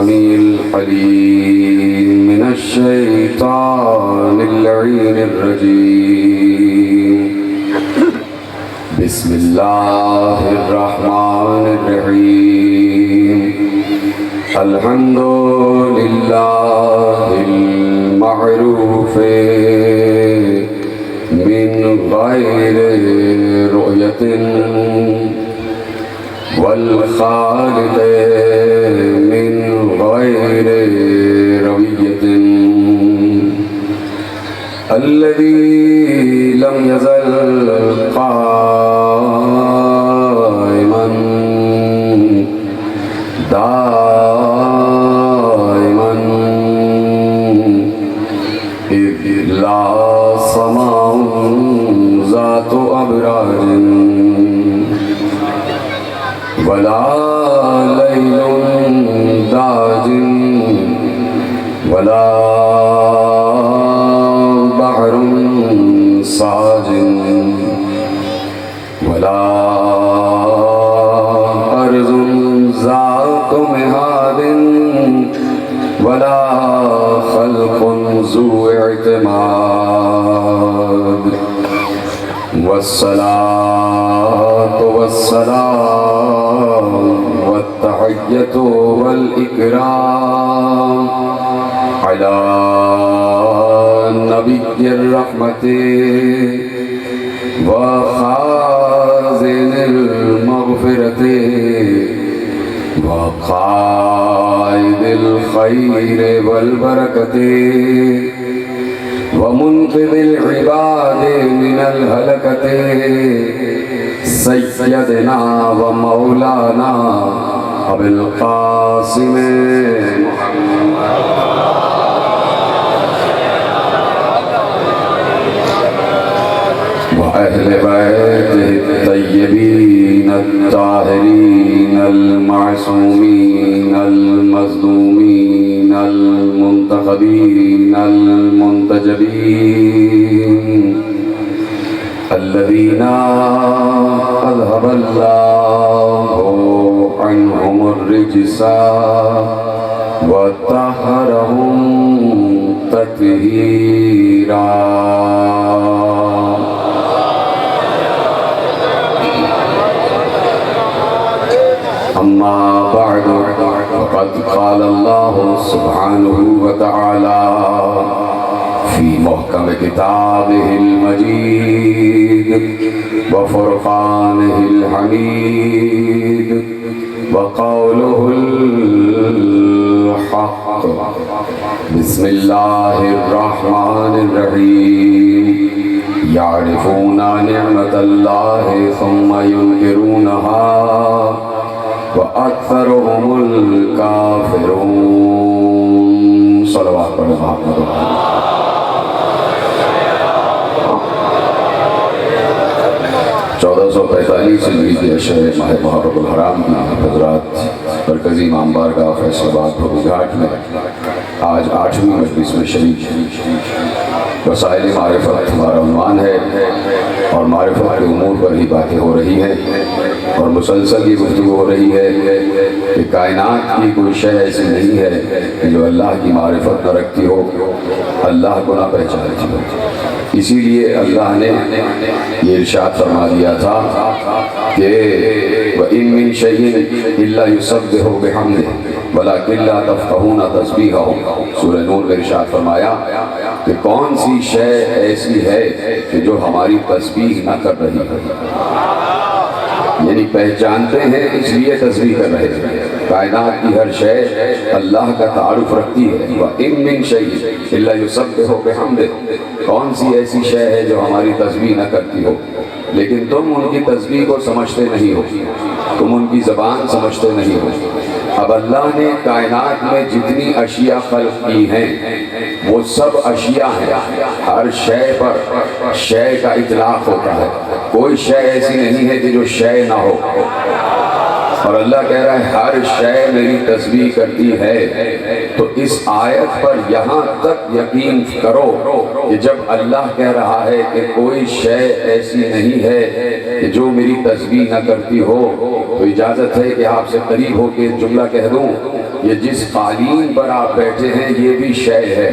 السميع العليم من الشيطان اللعين الرجيم بسم الله الرحمن الرحيم الحمد لله المعروف من غير رؤية والخالق من غير روية الذي لم يزل قائما دائما إذ لا سماء ذات أبراج ولا ليل داج ولا بحر ساج ولا أرض ذات مهاد ولا خلق ذو اعتماد والصلاة والسلام والتحية والإكرام على نبي الرحمة وخازن المغفرة وقائد الخير والبركة ومنقذ العباد من الهلكة سيدنا ومولانا أبي القاسم وأهل بيته الطيبين الطاهرين المعصومين المظلومين المنتخبين المنتجبين الذين أذهب الله عنهم الرجس وطهرهم تطهيرا أما بعد فقد قال الله سبحانه وتعالى في محكم كتابه المجيد وفرقانه الحميد وقوله الحق بسم الله الرحمن الرحيم يعرفون نعمة الله ثم ينكرونها وأكثرهم الكافرون صلوات محمد 1445 ہجری کے شہر ماہ محرم الحرام کی حضرات مرکزی امام بارگاہ فیصل آباد بھگو گھاٹ میں آج 8ویں مجلس میں شریک وسائل معرفت ہمارا عنوان ہے اور معرفت کے امور پر ہی باتیں ہو رہی ہیں اور مسلسل یہ گفتگو ہو رہی ہے کہ کائنات کی کوئی شے ایسی نہیں ہے جو اللہ کی معرفت نہ رکھتی ہو، اللہ کو نہ پہچانتی ہو۔ اسی لیے اللہ نے یہ ارشاد فرما دیا تھا کہ وَإِن مِّن شَيْءٍ إِلَّا يُسَبِّحُ بِحَمْدِهِ وَلَٰكِن لَّا تَفْقَهُونَ تَسْبِيحَهُ۔ سورہ نور میں ارشاد فرمایا کہ کون سی شے ایسی ہے کہ جو ہماری تسبیح نہ کر رہی ہے، یعنی پہچانتے ہیں اس لیے تسبیح کر رہے ہیں۔ کائنات کی ہر شے اللہ کا تعارف رکھتی ہے۔ وَإِن مِّن شَيْءٍ إِلَّا يُسَبِّحُ بِحَمْدِهِ، کون سی ایسی شے ہے جو ہماری تسبیح نہ کرتی ہو، لیکن تم ان کی تسبیح کو سمجھتے نہیں ہو، تم ان کی زبان سمجھتے نہیں ہو۔ اب اللہ نے کائنات میں جتنی اشیاء خلق کی ہیں وہ سب اشیاء ہیں، ہر شے پر شے کا اطلاق ہوتا ہے، کوئی شے ایسی نہیں ہے کہ جو شے نہ ہو۔ اور اللہ کہہ رہا ہے ہر شے میری تسبیح کرتی ہے۔ تو اس آیت پر یہاں تک یقین کرو کہ جب اللہ کہہ رہا ہے کہ کوئی شے ایسی نہیں ہے کہ جو میری تسبیح نہ کرتی ہو، تو اجازت ہے کہ آپ سے قریب ہو کے جملہ کہہ دوں یہ جس قالین پر آپ بیٹھے ہیں یہ بھی شے ہے،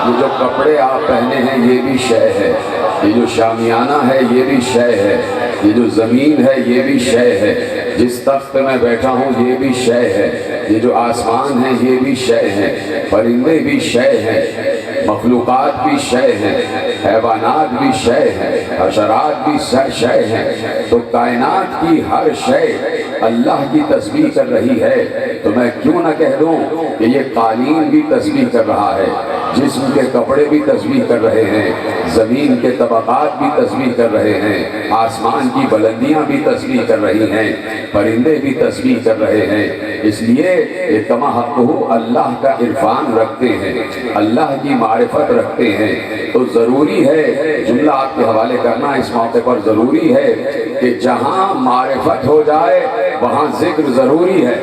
یہ جو کپڑے آپ پہنے ہیں یہ بھی شے ہے، یہ جو شامیانہ ہے یہ بھی شے ہے، یہ جو زمین ہے یہ بھی شے ہے، جس تخت پہ میں بیٹھا ہوں یہ بھی شے ہے، یہ جو آسمان ہے یہ بھی شے ہے، پرندے بھی شے ہیں، مخلوقات بھی شے ہیں، حیوانات بھی شے ہیں، حشرات بھی شے ہیں۔ تو کائنات کی ہر شے اللہ کی تسبیح کر رہی ہے، تو میں کیوں نہ کہہ دوں کہ یہ قالین بھی تسبیح کر رہا ہے، جسم کے کپڑے بھی تسبیح کر رہے ہیں، زمین کے طبقات بھی تسبیح کر رہے ہیں، آسمان کی بلندیاں بھی تسبیح کر رہی ہیں، پرندے بھی تسبیح کر رہے ہیں۔ اس لیے یہ کما حقہ اللہ کا عرفان رکھتے ہیں، اللہ کی معرفت رکھتے ہیں، تو ضروری ہے، جملہ آپ کے حوالے کرنا اس موقع پر ضروری ہے کہ جہاں معرفت ہو جائے وہاں ذکر ضروری ہے۔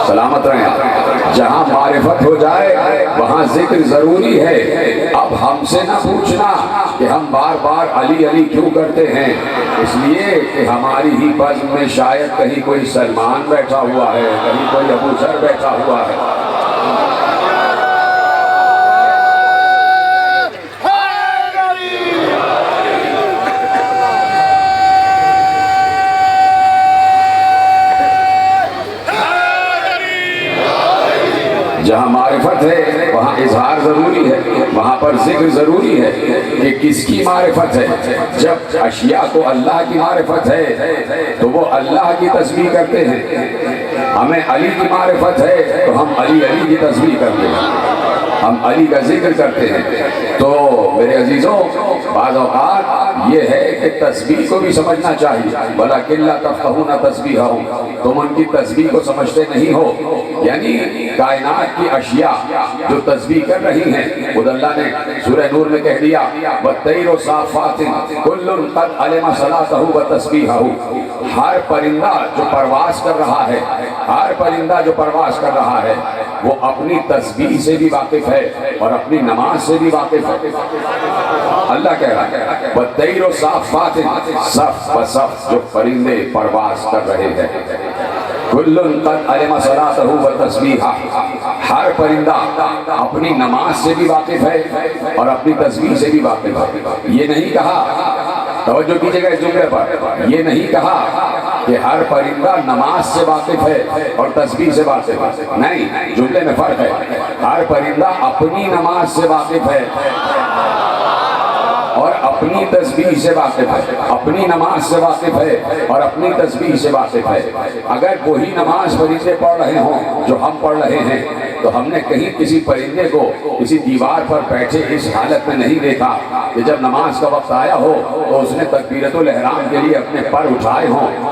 سلامت رہیں، جہاں معرفت ہو جائے وہاں ذکر ضروری ہے۔ اب ہم سے نہ پوچھنا کہ ہم بار بار علی علی کیوں کرتے ہیں، اس لیے کہ ہماری ہی بزم میں شاید کہیں کوئی سلمان بیٹھا ہوا ہے، کہیں کوئی ابو ذر بیٹھا ہوا ہے۔ جہاں معرفت ہے وہاں اظہار ضروری ہے، وہاں پر ذکر ضروری ہے کہ کس کی معرفت ہے۔ جب اشیاء کو اللہ کی معرفت ہے تو وہ اللہ کی تسبیح کرتے ہیں، ہمیں علی کی معرفت ہے تو ہم علی علی کی تسبیح کرتے ہیں، ہم علی کا ذکر کرتے ہیں۔ تو میرے عزیزوں، بعض اوقات یہ ہے کہ تسبیح کو بھی سمجھنا چاہیے۔ وَلَكِنْ لَا تَفْقَهُونَ تَسْبِيحَهُمْ، تم ان کی تسبیح کو سمجھتے نہیں ہو، یعنی کائنات کی اشیاء جو تسبیح کر رہی ہیں، خود اللہ نے سورہ نور میں کہہ دیا وَالطَّيْرُ صَافَّاتٍ كُلٌّ قَدْ عَلِمَ صَلَاتَهُ وَتَسْبِيحَهُ، ہر پرندہ جو پرواز کر رہا ہے، ہر پرندہ جو پرواز کر رہا ہے وہ اپنی تسبیح سے بھی واقف ہے اور اپنی نماز سے بھی واقف ہے۔ اللہ کہہ رہا ہے وَالطَّيْرُ صَافَّاتٍ، صف بصف جو پرندے پرواز کر رہے ہیں، كُلٌّ قَدْ عَلِمَ صَلَاتَهُ وَتَسْبِيحَهُ، ہر پرندہ اپنی نماز سے بھی واقف ہے اور اپنی تسبیح سے بھی واقف ہے۔ یہ نہیں کہا، توجہ کیجئے گا اس جملے پر، یہ نہیں کہا کہ ہر پرندہ نماز سے واقف ہے اور تسبیح سے واقف ہے، نہیں، جملے میں فرق ہے۔ ہر پرندہ اپنی نماز سے واقف ہے اور اپنی تسبیح سے واقف ہے، اپنی نماز سے واقف ہے اور اپنی تسبیح سے واقف ہے۔ اگر وہی نماز پرندے پڑھ رہے ہوں جو ہم پڑھ رہے ہیں تو ہم نے کہیں کسی پرندے کو کسی دیوار پر بیٹھے اس حالت میں نہیں دیکھا کہ جب نماز کا وقت آیا ہو تو اس نے تکبیرۃ الاحرام کے لیے اپنے پر اٹھائے ہوں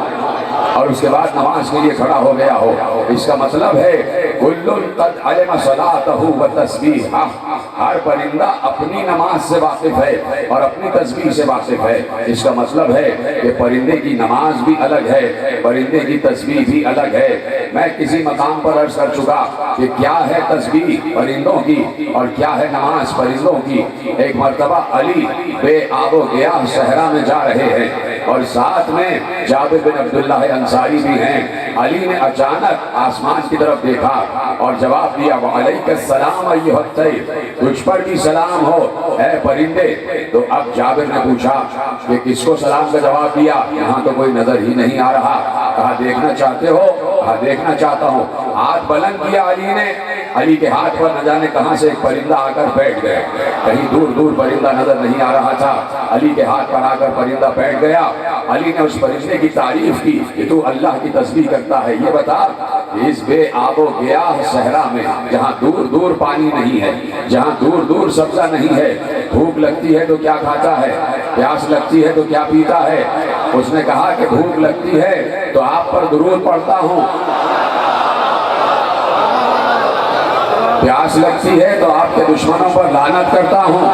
اور اس کے بعد نماز کے لیے کھڑا ہو گیا ہو۔ اس کا مطلب ہے کُلٌّ قَدْ عَلِمَ صَلَاتَهُ وَتَسْبِيحَهُ، ہر پرندہ اپنی نماز سے واقف ہے اور اپنی تسبیح سے واقف ہے۔ اس کا مطلب ہے کہ پرندے کی نماز بھی الگ ہے، پرندے کی تسبیح بھی الگ ہے۔ میں کسی مقام پر عرض کر چکا کہ کیا ہے تسبیح پرندوں کی اور کیا ہے نماز پرندوں کی۔ ایک مرتبہ علی بے آب و گیاہ صحرا میں جا رہے ہیں اور ساتھ میں جابر بن عبداللہ انصاری بھی ہیں۔ علی نے اچانک آسمان کی طرف دیکھا اور جواب دیا وعلیک السلام ایھا الطیر، تجھ پر بھی سلام ہو اے پرندے۔ تو اب جابر نے پوچھا کہ کس کو سلام کا جواب دیا، یہاں تو کوئی نظر ہی نہیں آ رہا۔ کہا دیکھنا چاہتے ہو؟ کہا دیکھنا چاہتا ہوں۔ ہاتھ بلند کیا علی نے، علی کے ہاتھ پر نہ جانے کہاں سے ایک پرندہ آ کر بیٹھ گئے، کہیں دور دور پرندہ نظر نہیں آ رہا تھا، علی کے ہاتھ پر آ کر پرندہ بیٹھ گیا۔ علی نے اس پرندے کی تعریف کی کہ تو اللہ کی تسبیح کرتا ہے، یہ بتا اس بے آب و گیاہ صحرا میں جہاں دور دور پانی نہیں ہے، جہاں دور دور سبزہ نہیں ہے، بھوک لگتی ہے تو کیا کھاتا ہے، پیاس لگتی ہے تو کیا پیتا ہے؟ اس نے کہا کہ بھوک لگتی ہے تو آپ پر درود پڑھتا ہوں، پیاس لگتی ہے تو آپ کے دشمنوں پر لعنت کرتا ہوں۔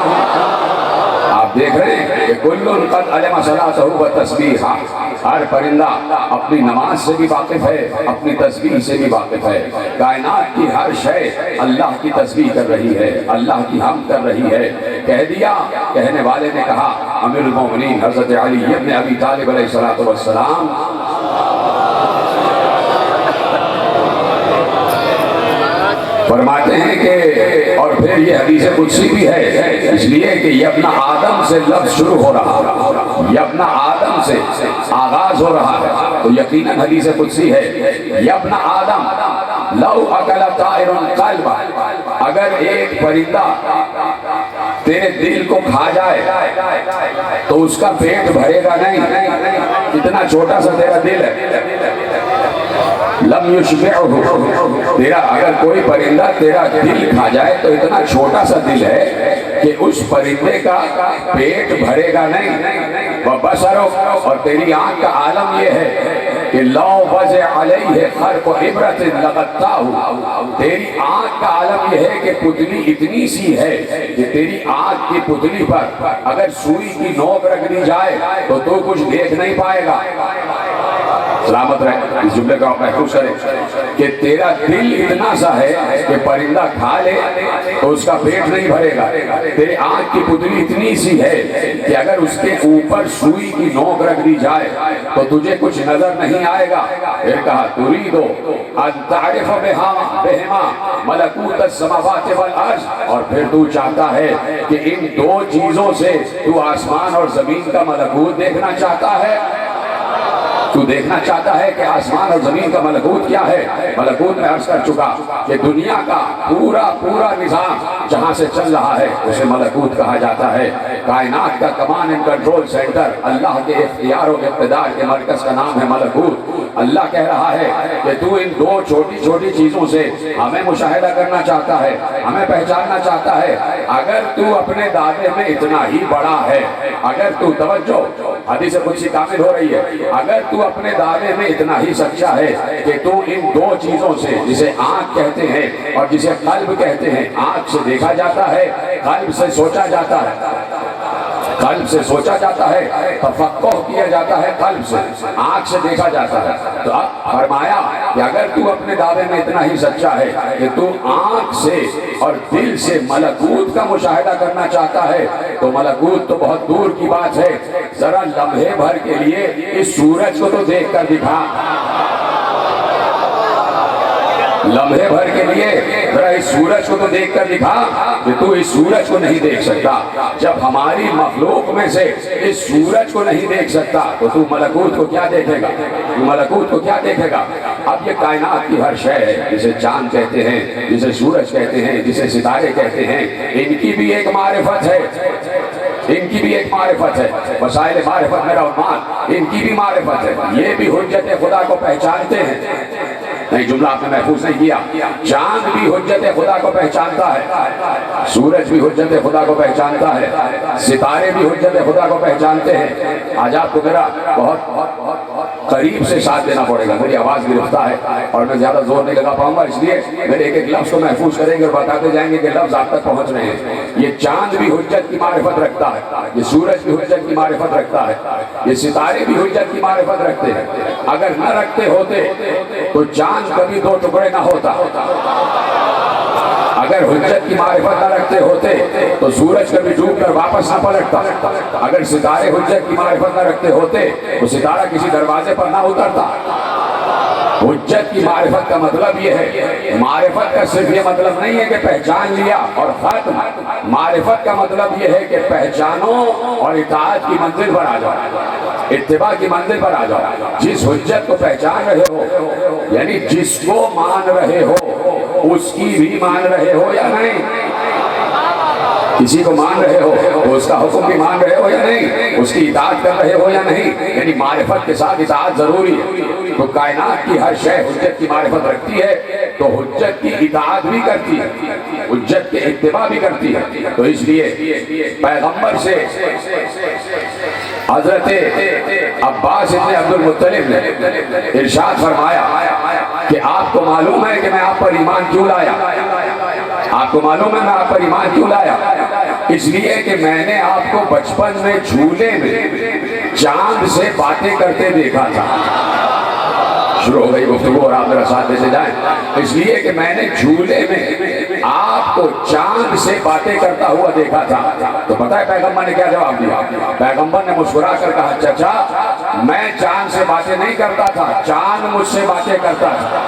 آپ دیکھ رہے ہیں کہ کُلٌّ قَدْ عَلِمَ صَلَاتَهُ وَتَسْبِيحَهُ، ہر پرندہ اپنی نماز سے بھی واقف ہے، اپنی تسبیح سے بھی واقف ہے۔ کائنات کی ہر شے اللہ کی تسبیح کر رہی ہے، اللہ کی حمد کر رہی ہے۔ کہہ دیا، کہنے والے نے کہا امیر المومنین حضرت علی ابن ابی طالب علیہ السلام فرماتے ہیں کہ اور پھر یہ حدیث قدسی بھی ہے، اس لیے کہ یبن آدم سے لفظ شروع ہو رہا ہے، یبن آدم سے آغاز ہو رہا ہے، تو یقیناً حدیث قدسی ہے یبن آدم لو اکل طائر قلب، اگر ایک پرندہ تیرے دل کو کھا جائے تو اس کا پیٹ بھرے گا نہیں، اتنا چھوٹا سا تیرا دل ہے، لم یشبعہ، تیرا اگر کوئی پرندہ تیرا دل کھا جائے تو اتنا چھوٹا سا دل ہے کہ اس پرندے کا پیٹ بھرے گا نہیں، وبصرہ، اور تیری آنکھ کا عالم یہ ہے کہ لو وضع علیہ خرق عبرت لغتاہ، تیری آنکھ کا عالم یہ ہے کہ پتلی اتنی سی ہے کہ تیری آنکھ کی پتلی پر اگر سوئی کی نوک رکھ دی جائے تو تو کچھ دیکھ نہیں پائے گا۔ سلامت رہے، اس جملے کا آپ محفوظ کریں کہ تیرا دل اتنا سا ہے کہ پرندہ کھا لے تو اس کا پیٹ نہیں بھرے گا، تیری آنکھ کی پتلی اتنی سی ہے کہ اگر اس کے اوپر سوئی کی نوک رکھ دی جائے تو تجھے کچھ نظر نہیں آئے گا۔ پھر کہا تریدو ان تعرف بہما ملکوت السماوات والارض، اور پھر تو چاہتا ہے کہ ان دو چیزوں سے تو آسمان اور زمین کا ملکوت دیکھنا چاہتا ہے، تو دیکھنا چاہتا ہے کہ آسمان اور زمین کا ملکوت کیا ہے۔ ملکوت میں عرض کر چکا کہ دنیا کا پورا نظام جہاں سے چل رہا ہے اسے ملکوت کہا جاتا ہے۔ کائنات کا کمانڈ اینڈ کنٹرول سینٹر، اللہ کے اختیار و اقتدار کے مرکز کا نام ہے ملکوت۔ اللہ کہہ رہا ہے کہ تو ان دو چھوٹی چیزوں سے ہمیں مشاہدہ کرنا چاہتا ہے، ہمیں پہچاننا چاہتا ہے۔ اگر تو اپنے دعوے میں اتنا ہی بڑا ہے، اگر تو توجہ، حدیث قدسی کامل ہو رہی ہے، اگر تو اپنے دعوے میں اتنا ہی سچا ہے کہ تو ان دو چیزوں سے، جسے آنکھ کہتے ہیں اور جسے قلب کہتے ہیں، آنکھ سے دیکھا جاتا ہے، قلب سے سوچا جاتا ہے، قلب سے سوچا جاتا ہے، تفقہ کیا جاتا ہے، قلب سے، آنکھ سے دیکھا جاتا ہے۔ تو اب فرمایا کہ اگر تو اپنے دعوے میں اتنا ہی سچا ہے کہ تو آنکھ سے اور دل سے ملکوت کا مشاہدہ کرنا چاہتا ہے تو ملکوت تو بہت دور کی بات ہے، ذرا لمحے بھر کے لیے اس سورج کو تو دیکھ کر دکھا، لمحے بھر کے لیے ذرا اس سورج کو تو دیکھ کر دکھا کہ تو اس سورج کو نہیں دیکھ سکتا۔ جب ہماری مخلوق میں سے اس سورج کو نہیں دیکھ سکتا تو ملکوت کو کیا دیکھے گا، ملکوت کو کیا دیکھے گا۔ اب یہ کائنات کی ہر شے ہے، جسے چاند کہتے ہیں، جسے سورج کہتے ہیں، جسے ستارے کہتے ہیں، ان کی بھی ایک معرفت ہے، ان کی بھی ایک معرفت ہے۔ وسائل معرفت میرا عنوان، ان کی بھی معرفت ہے، یہ بھی حجت خدا کو پہچانتے ہیں۔ نہیں، جملہ آپ نے محفوظ نہیں کیا، چاند بھی حجت خدا کو پہچانتا ہے، سورج بھی حجت خدا کو پہچانتا ہے، ستارے بھی حجت خدا کو پہچانتے ہیں۔ آج آپ کو میرا بہت قریب سے ساتھ دینا پڑے گا، میری آواز گرفتہ ہے اور میں زیادہ زور نہیں لگا پاؤں گا، اس لیے میرے ایک لفظ کو محفوظ کریں گے اور بتاتے جائیں گے کہ لفظ آپ تک پہنچ رہے ہیں۔ یہ چاند بھی حجت کی معرفت رکھتا ہے، یہ سورج بھی حجت کی معرفت رکھتا ہے، یہ ستارے بھی حجت کی معرفت رکھتے ہیں۔ اگر نہ رکھتے ہوتے تو چاند کبھی دو ٹکڑے نہ ہوتا، اگر حجت کی معرفت نہ رکھتے ہوتے تو سورج کبھی ڈوب کر واپس نہ پلٹتا، اگر ستارے حجت کی معرفت نہ رکھتے ہوتے تو ستارہ کسی دروازے پر نہ اترتا۔ حجت کی معرفت کا مطلب یہ ہے، معرفت کا صرف یہ مطلب نہیں ہے کہ پہچان لیا اور ختم، معرفت کا مطلب یہ ہے کہ پہچانو اور اطاعت کی منزل پر آ جاؤ، اتباع کی منزل پر آ جاؤ۔ جس حجت کو پہچان رہے ہو، یعنی جس کو مان رہے ہو اس کی بھی مان رہے ہو یا نہیں، کسی کو مان رہے ہو تو اس کا حکم بھی مان رہے ہو یا نہیں، اس کی اطاعت کر رہے ہو یا نہیں، یعنی معرفت کے ساتھ اطاعت ضروری ہے۔ تو کائنات کی ہر شے حجت کی معرفت رکھتی ہے تو حجت کی اطاعت بھی کرتی ہے، حجت کے اتباع بھی کرتی ہے۔ تو اس لیے پیغمبر سے حضرت عباس ابن عبد المطلب نے ارشاد فرمایا کہ آپ کو معلوم ہے کہ میں آپ پر ایمان کیوں لایا، آپ کو معلوم ہے میں آپ پر ایمان کیوں لایا، اس لیے کہ میں نے آپ کو بچپن میں جھولے میں چاند سے باتیں کرتے دیکھا تھا۔ شروع ہو گئی گفتگو اور آپ میرا ساتھ دیتے جائیں۔ اس لیے کہ میں نے جھولے میں آپ کو چاند سے باتیں کرتا ہوا دیکھا تھا۔ تو پتہ ہے پیغمبر نے کیا جواب دیا؟ پیغمبر نے مسکرا کر کہا، چچا میں چاند سے باتیں نہیں کرتا تھا، چاند مجھ سے باتیں کرتا تھا۔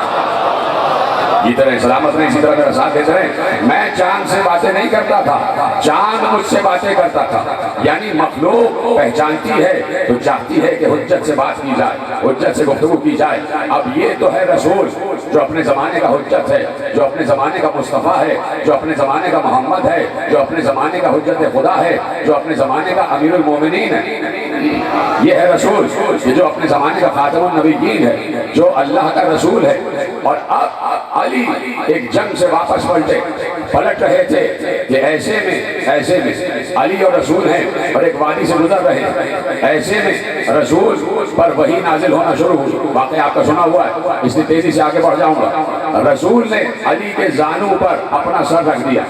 یہ طرح سلامت رہیں، اسی طرح میرا ساتھ دیتے رہیں۔ میں چاند سے باتیں نہیں کرتا تھا، چاند مجھ سے باتیں کرتا تھا۔ یعنی مخلوق پہچانتی ہے تو چاہتی ہے کہ حجت سے بات کی جائے، حجت سے گفتگو کی جائے۔ اب یہ تو ہے رسول جو اپنے زمانے کا حجت ہے، جو اپنے زمانے کا مصطفیٰ ہے، جو اپنے زمانے کا محمد ہے، جو اپنے زمانے کا حجت خدا ہے، جو اپنے زمانے کا امیر المومنین ہے۔ یہ ہے رسول یہ جو اپنے زمانے کا خاتم النبیین ہے، جو اللہ کا رسول ہے۔ اور اب علی ایک جنگ سے واپس پلٹ رہے تھے کہ ایسے میں علی اور رسول ہیں اور ایک وادی سے گزر رہے ہیں، ایسے میں رسول پر وحی نازل ہونا شروع ہوئی۔ واقعہ آپ کا سنا ہوا ہے، اس لیے تیزی سے آگے بڑھ جاؤں گا۔ رسول نے علی کے زانوں پر اپنا سر رکھ دیا،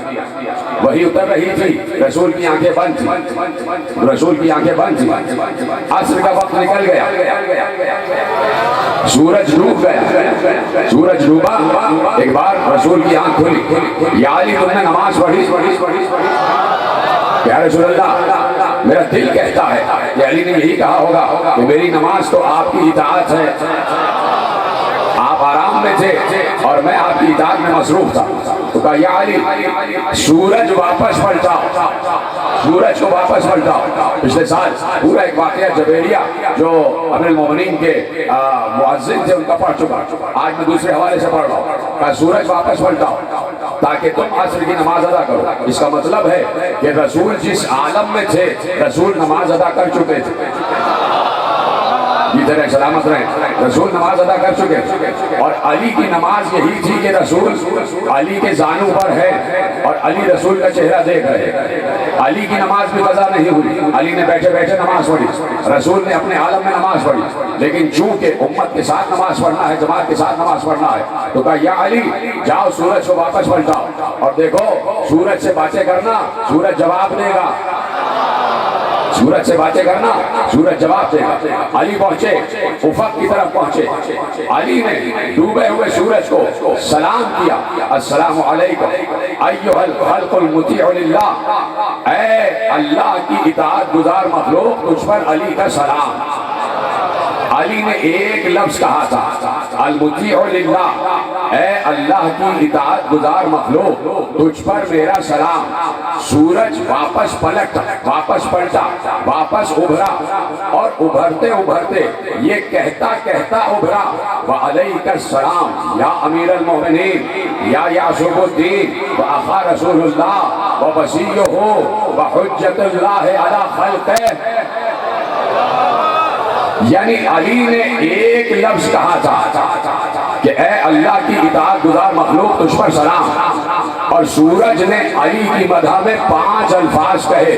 وہی اتر رہی تھی، رسول کی آنکھیں بند تھی، رسول کی آنکھیں بند تھی۔ عصر کا وقت نکل گیا، سورج ڈوب گیا، سورج ڈوبا، ایک بار رسول کی آنکھ کھلی، یا علی تم نے نماز پڑھی؟ یا رسول اللہ میرا دل کہتا ہے کہ علی نے یہی کہا ہوگا کہ میری نماز تو آپ کی اطاعت ہے، آپ آرام میں تھے اور میں آپ کی اطاعت میں مصروف تھا۔ تو کہا یا علی سورج واپس پلٹاؤ، سورج کو واپس پلٹاؤ۔ پچھلے سال پورا ایک واقعہ جبیریہ جو امیر المومنین کے مؤذن تھے ان کا پڑھ چکا، آج میں دوسرے حوالے سے پڑھ رہا ہوں۔ کہا سورج واپس پلٹاؤ تاکہ تم عصر کی نماز ادا کرو۔ اس کا مطلب ہے کہ رسول جس عالم میں تھے رسول نماز ادا کر چکے تھے۔ طرح سلامت رہیں، رسول نماز ادا کر چکے، اور علی کی نماز یہی تھی کہ رسول علی کے زانوں پر ہے اور علی رسول کا چہرہ دیکھ رہے۔ علی کی نماز بھی قضا نہیں ہوئی، علی نے بیٹھے بیٹھے نماز پڑھی، رسول نے اپنے عالم میں نماز پڑھی، لیکن چونکہ امت کے ساتھ نماز پڑھنا ہے، جماعت کے ساتھ نماز پڑھنا ہے، تو کہا یا علی جاؤ سورج کو واپس پلٹاؤ اور دیکھو سورج سے باتیں کرنا، سورج جواب دے گا، سورج سے باتیں کرنا، سورج جواب دے گا۔ علی پہنچے، افق کی طرف پہنچے، علی نے ڈوبے ہوئے سورج کو سلام کیا، السلام علیکم ایھا الخلق المطیع للہ، اے اللہ کی اطاعت گزار مخلوق تجھ پر علی کا سلام۔ علی نے ایک لفظ کہا تھا المطیع للہ، اے اللہ کی اطاعت گزار مخلوق تجھ پر میرا سلام۔ سورج واپس پلٹا، واپس پلٹا، واپس ابھرا، اور ابھرتے ابھرتے یہ کہتا کہتا ابھرا وعلیک السلام یا امیر المومنین یا یعصب الدین واخا رسول اللہ ووصیہ وحجت اللہ علی خلقہ۔ یعنی علی نے ایک لفظ کہا تھا کہ اے اللہ کی اطاعت گزار مخلوق تجھ پر سلام، اور سورج نے علی کی مدح میں 5 الفاظ کہے،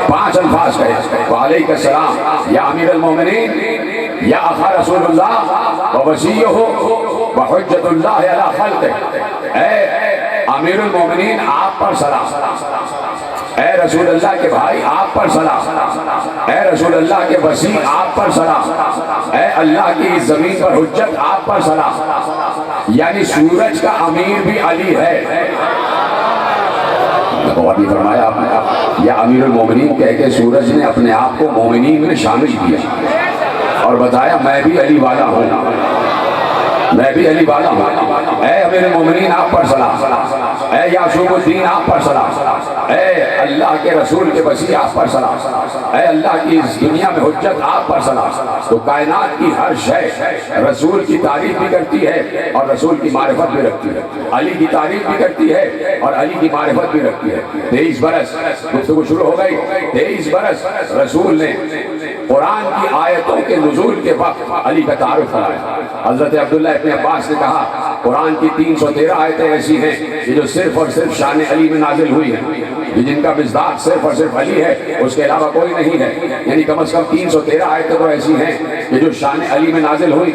5 الفاظ کہے، وعلیک السلام یا امیر المومنین یا اخا رسول اللہ ووصیہ وحجت اللہ علی خلقہ۔ اے امیر المومنین آپ پر سلام، اے رسول اللہ کے بھائی آپ پر سلام، اے رسول اللہ کے وسیع آپ پر سلام، اے اللہ کی زمین پر حجت آپ پر سلام۔ یعنی سورج کا امیر بھی علی ہے۔ اور بھی فرمایا آپ نے یا امیر المومنین کہہ کے سورج نے اپنے آپ کو مومنین میں شامل کیا اور بتایا میں بھی علی والا ہوں، میں بھی علی والا ہوں۔ اے امیر المومنین آپ پر سلام، اے یعصب الدین آپ پر سلام، اے اللہ کے رسول کے وسیع آپ پر سلام، اے اللہ کی اس دنیا میں حجت آپ پر سلام۔ تو کائنات کی ہر شے رسول کی تعریف بھی کرتی ہے اور رسول کی معرفت بھی رکھتی ہے، علی کی تعریف بھی کرتی ہے اور علی کی معرفت بھی رکھتی ہے۔ 23 برس گفتگو شروع ہو گئی، 23 برس رسول نے قرآن کی آیتوں کے نزول کے وقت علی کا تعارف کرایا۔ حضرت عبداللہ ابن عباس نے کہا قرآن کی 313 آیتیں ایسی ہیں کہ جو صرف اور صرف شان علی میں نازل ہوئی ہیں، جن کا مصداق صرف اور صرف علی ہے، اس کے علاوہ کوئی نہیں ہے۔ یعنی کم از کم 313 آیتیں تو ایسی ہیں کہ جو شان علی میں نازل ہوئی،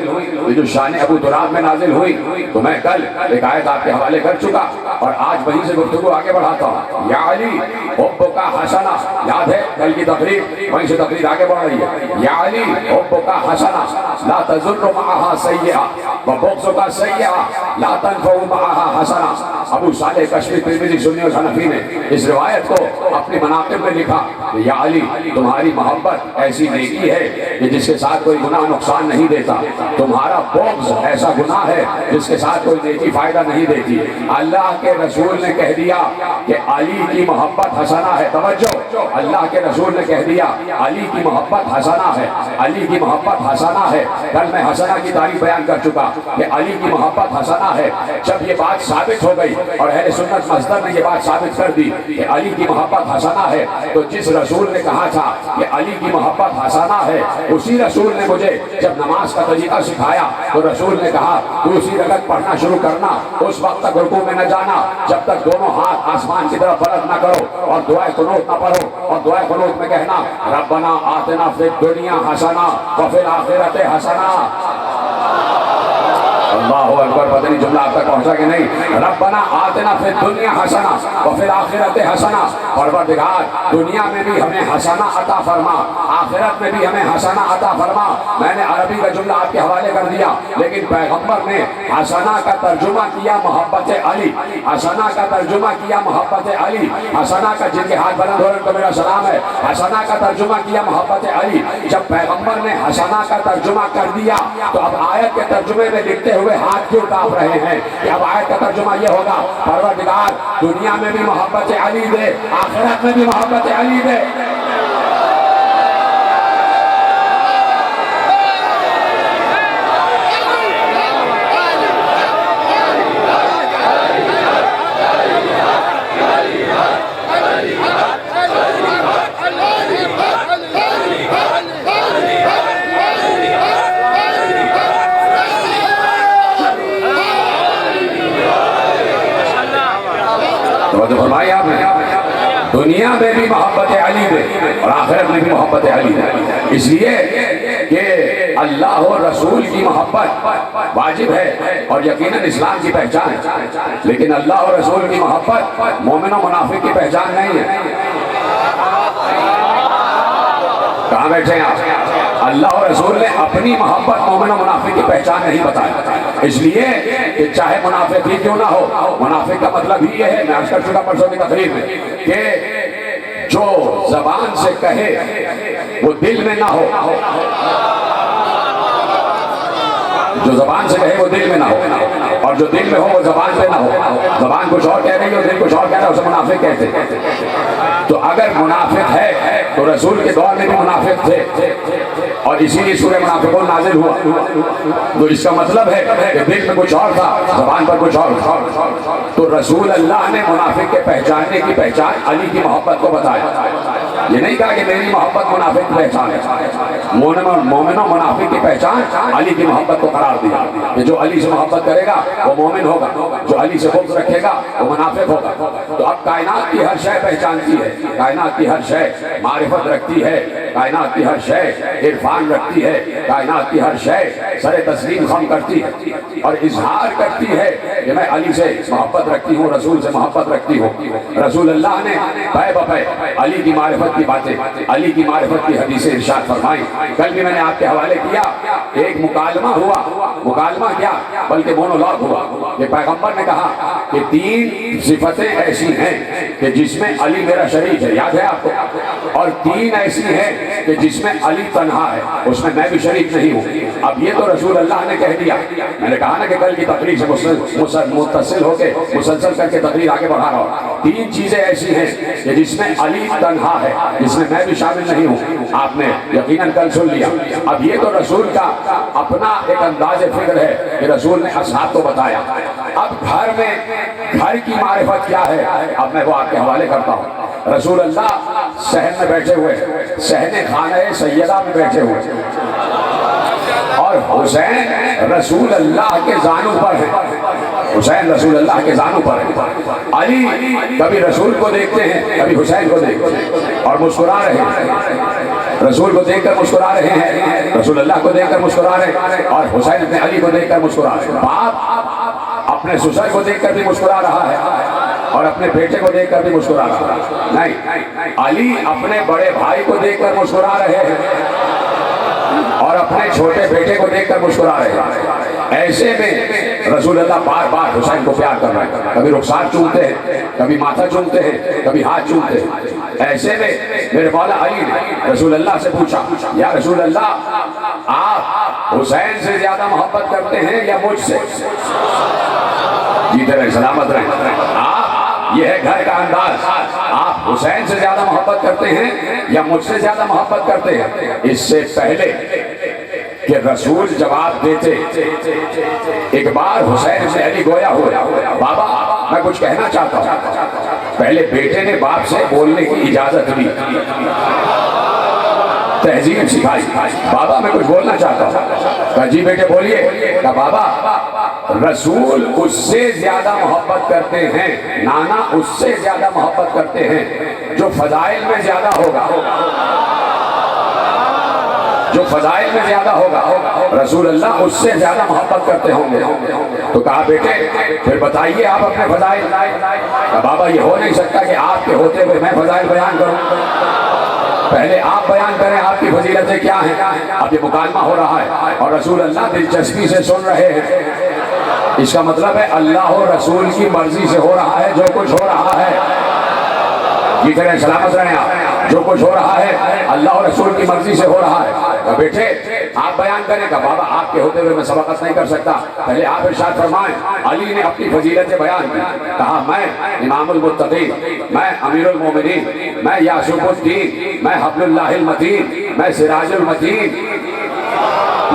کہ جو شان ابو تراب میں نازل ہوئی۔ تو میں کل ایک آیت آپ کے حوالے کر چکا اور آج وہیں سے گفتگو آگے بڑھاتا ہوں۔ یا علی حبک حسنہ، یاد ہے کل کی تقریر، وہیں سے تقریر آگے بڑھ رہی ہے۔ یا علی حبک حسنہ لا تضر معها سیئہ، وبغضك السيئة لا تنفع معها حسنة۔ ابو صالح کشمی ترمذی سنی اور حنفی نے اس روایت کو اپنی مناقب میں لکھا کہ یا علی تمہاری محبت ایسی نیکی ہے کہ جس کے ساتھ کوئی گناہ نقصان نہیں دیتا، تمہارا بغض ایسا گناہ ہے جس کے ساتھ کوئی نیکی فائدہ نہیں دیتی۔ اللہ کے رسول نے کہہ دیا کہ علی کی محبت حسنہ ہے، توجہ، اللہ کے رسول نے کہہ دیا علی کی محبت حسنہ ہے، علی کی محبت حسنہ ہے۔ کل میں حسنہ کی تعریف بیان کر چکا کہ علی کی محبت حسنہ ہے۔ جب یہ بات ثابت ہو گئی اور اہل سنت مصدر نے یہ بات ثابت کر دی کہ علی کی محبت حسنہ ہے، تو جس رسول نے کہا تھا کہ علی کی محبت حسنہ ہے، اسی رسول نے مجھے جب نماز کا طریقہ سکھایا تو رسول نے کہا دوسری رکعت پڑھنا شروع کرنا، اس وقت تک رکوع میں نہ جانا جب تک دونوں ہاتھ آسمان کی طرف بلند نہ کرو، اور دعائے قنوت نہ پڑھو، اور دعائے قنوت میں کہنا ربنا آتنا فی الدنیا حسنہ وفی الآخرۃ حسنہ۔ اللہ اکبر، پتہ نہیں جملہ آپ تک پہنچا کہ نہیں؟ ربنا آتنا فی الدنیا حسنہ وفی الآخرۃ حسنہ، پروردگار دنیا میں بھی ہمیں حسنہ عطا فرما، آخرت میں بھی ہمیں حسنہ عطا فرما۔ میں نے عربی کا جملہ آپ کے حوالے کر دیا، لیکن پیغمبر نے حسنہ کا ترجمہ کیا محبت علی، حسنہ کا ترجمہ کیا محبت علی، حسنہ کا، جن کے ہاتھ بلند ہو رہے ہیں تو میرا سلام ہے، حسنہ کا ترجمہ کیا محبت علی۔ جب پیغمبر نے حسنہ کا ترجمہ کر دیا تو اب آیت کے ترجمے میں لکھتے ہوئے ہاتھ کیوں کانپ رہے ہیں کہ اب آیت کا ترجمہ یہ ہوگا پروردگار دنیا میں بھی محبت علی دے، آخرت میں بھی محبت علی دے۔ تو فرمایا آپ نے دنیا میں بھی محبت علی دے اور آخرت میں بھی محبت علی دے، اس لیے کہ اللہ اور رسول کی محبت واجب ہے اور یقیناً اسلام کی پہچان ہے، لیکن اللہ اور رسول کی محبت مومن و منافق کی پہچان نہیں ہے۔ کہاں بیٹھے ہیں آپ؟ اللہ اور رسول نے اپنی محبت مومن و منافق کی پہچان نہیں بتائی، اس لیے کہ چاہے منافق ہی کیوں نہ ہو، منافق کا مطلب ہی یہ ہے، میں عرض کر چکا پرسوں کی تقریر میں، کہ جو زبان سے کہے وہ دل میں نہ ہو، جو زبان سے کہے وہ دل میں نہ ہو، اور جو دل میں ہو وہ زبان پہ نہ ہو۔ زبان کچھ اور کہہ رہی ہے، دل کچھ اور کہہ رہا ہے، اسے منافق کہتے ہیں۔ تو اگر منافق ہے تو رسول کے دور میں بھی منافق تھے، اور اسی لیے سورہ منافقون نازل ہوا، تو اس کا مطلب ہے کہ دل میں کچھ اور تھا، زبان پر کچھ اور تھا۔ تو رسول اللہ نے منافق کے پہچاننے کی پہچان علی کی محبت کو بتایا، یہ نہیں کہا کہ میری محبت منافق کی پہچان ہے، مومن و منافق کی پہچان علی کی محبت کو قرار دیا کہ جو علی سے محبت کرے گا وہ مومن ہوگا، جو علی سے بغض رکھے گا وہ منافق ہوگا۔ تو اب کائنات کی ہر شے پہچانتی ہے، کائنات کی ہر شے معرفت رکھتی ہے، کائنات کی ہر شے عرفان رکھتی ہے، کائنات کی ہر شے سر تسلیم خم کرتی ہے اور اظہار کرتی ہے کہ میں علی سے محبت رکھتی ہوں، رسول سے محبت رکھتی ہوں۔ رسول اللہ نے پے بپے علی کی معرفت کی باتیں، علی کی معرفت کی حدیثیں ارشاد فرمائیں۔ کل بھی میں نے آپ کے حوالے کیا، ایک مکالمہ ہوا، مکالمہ کیا بلکہ مونولاگ ہوا کہ پیغمبر نے کہا کہ 3 صفتیں ایسی ہیں کہ جس میں علی میرا شریک ہے، یاد ہے آپ کو، اور 3 ایسی ہیں کہ جس میں علی تنہا ہے، اس میں بھی شریک نہیں ہوں۔ اب یہ تو رسول اللہ نے کہہ دیا، میں نے کہا نا کہ کل کی تقریر سے متصل ہو کے مسلسل کر کے تقریر آگے بڑھا رہا ہوں۔ 3 چیزیں ایسی ہیں کہ جس میں علی تنہا ہے، جس میں بھی شامل نہیں ہوں، آپ نے یقیناً کل سن لیا۔ اب یہ تو رسول کا اپنا ایک انداز فکر ہے کہ رسول نے اصحاب کو بتایا۔ اب گھر میں گھر کی معرفت کیا ہے، اب میں وہ آپ کے حوالے کرتا ہوں۔ رسول اللہ صحن میں بیٹھے ہوئے، صحن خانہ سیدہ میں بیٹھے ہوئے، اور حسین رسول اللہ کے زانوں پر ہے، حسین رسول اللہ کے زانوں پر ہے۔ علی کبھی رسول کو دیکھتے ہیں، کبھی حسین کو دیکھتے ہیں اور مسکرا رہے ہیں، رسول کو دیکھ کر مسکرا رہے ہیں، رسول اللہ کو دیکھ کر مسکرا رہے ہیں، اور حسین اپنے علی کو دیکھ کر مسکرا رہے ہیں۔ باپ اپنے سسر کو دیکھ کر بھی مسکرا رہا ہے اور اپنے بیٹے کو دیکھ کر بھی مسکرا رہا ہے، نہیں، علی اپنے بڑے بھائی کو دیکھ کر مسکرا رہے ہیں اور اپنے چھوٹے بیٹے کو دیکھ کر مسکرا رہے ہیں۔ ایسے میں رسول اللہ بار بار حسین کو پیار کر رہے ہیں، کبھی رخسار چومتے ہیں، کبھی ماتھا چومتے ہیں، کبھی ہاتھ چومتے ہیں۔ ایسے میں میرے مولا علی نے رسول اللہ سے پوچھا، یا رسول اللہ آپ حسین سے زیادہ محبت کرتے ہیں یا مجھ سے؟ جیتے رہے، سلامت رہے آپ، یہ ہے گھر کا انداز۔ آپ حسین سے زیادہ محبت کرتے ہیں یا مجھ سے زیادہ محبت کرتے ہیں؟ اس سے پہلے کہ رسول جواب دیتے، ایک بار حسین سے علی گویا ہوا، بابا میں کچھ کہنا چاہتا ہوں۔ پہلے بیٹے نے باپ سے بولنے کی اجازت دی، تہذیب سکھائی، بابا میں کچھ بولنا چاہتا ہوں۔ کہا جی بیٹے بولیے۔ کہا بابا رسول اس سے زیادہ محبت کرتے ہیں، نانا اس سے زیادہ محبت کرتے ہیں جو فضائل میں زیادہ ہوگا، جو فضائل میں زیادہ ہوگا رسول اللہ اس سے زیادہ محبت کرتے ہوں گے۔ تو کہا بیٹے پھر بتائیے آپ اپنے فضائل۔ کہا بابا یہ ہو نہیں سکتا کہ آپ کے ہوتے ہوئے میں فضائل بیان کروں، پہلے آپ بیان کریں آپ کی فضیلتیں کیا ہیں۔ اب یہ مکالمہ ہو رہا ہے اور رسول اللہ دلچسپی سے سن رہے ہیں، اس کا مطلب ہے اللہ و رسول کی مرضی سے ہو رہا ہے جو کچھ ہو رہا ہے۔ یہ کریں، سلامت رہیں آپ، جو کچھ ہو رہا ہے اللہ و رسول کی مرضی سے ہو رہا ہے۔ بیٹے آپ بیان کریں گا، بابا آپ کے ہوتے ہوئے میں سبقت نہیں کر سکتا، پہلے آپ ارشاد فرمائیں۔ علی نے اپنی فضیلتیں بیان کی، کہا میں امام المتقین، میں امیر المومنین، میں یاسوف الدین، میں حبل اللہ المتین، میں سراج المتین،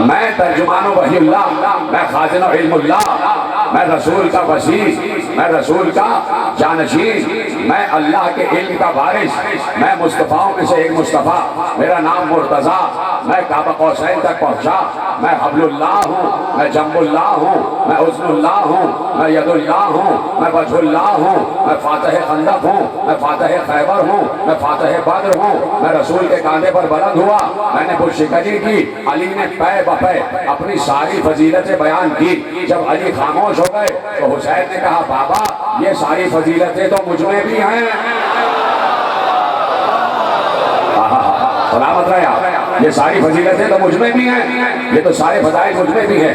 میں ترجمان وحی اللہ، میں خازن علم اللہ، میں رسول کا وسیع، میں رسول کا جانشین، میں اللہ کے علم کا وارث، میں مصطفیٰ میں سے ایک مصطفیٰ، میرا نام مرتضیٰ، میں کعبہ قوسین تک پہنچا، میں حبل اللہ ہوں، میں جنب اللہ ہوں، میں عزم اللہ ہوں، میں ید اللہ ہوں، میں وجہ اللہ ہوں، میں فاتح خندق ہوں، میں فاتح خیبر ہوں، میں فاتح بدر ہوں، میں رسول کے کاندھے پر بلند ہوا، میں نے پرشکنی کی۔ علی نے پے بپے اپنی ساری فضیلتیں بیان کی۔ جب علی خاموش ہو گئے تو حسین نے کہا بابا یہ ساری فضیلتیں تو مجھ میں بھی ہیں۔ سلامت رہے آپ، یہ ساری فضیلتیں تو مجھ میں بھی ہیں، یہ تو سارے فضائل مجھ میں بھی ہیں۔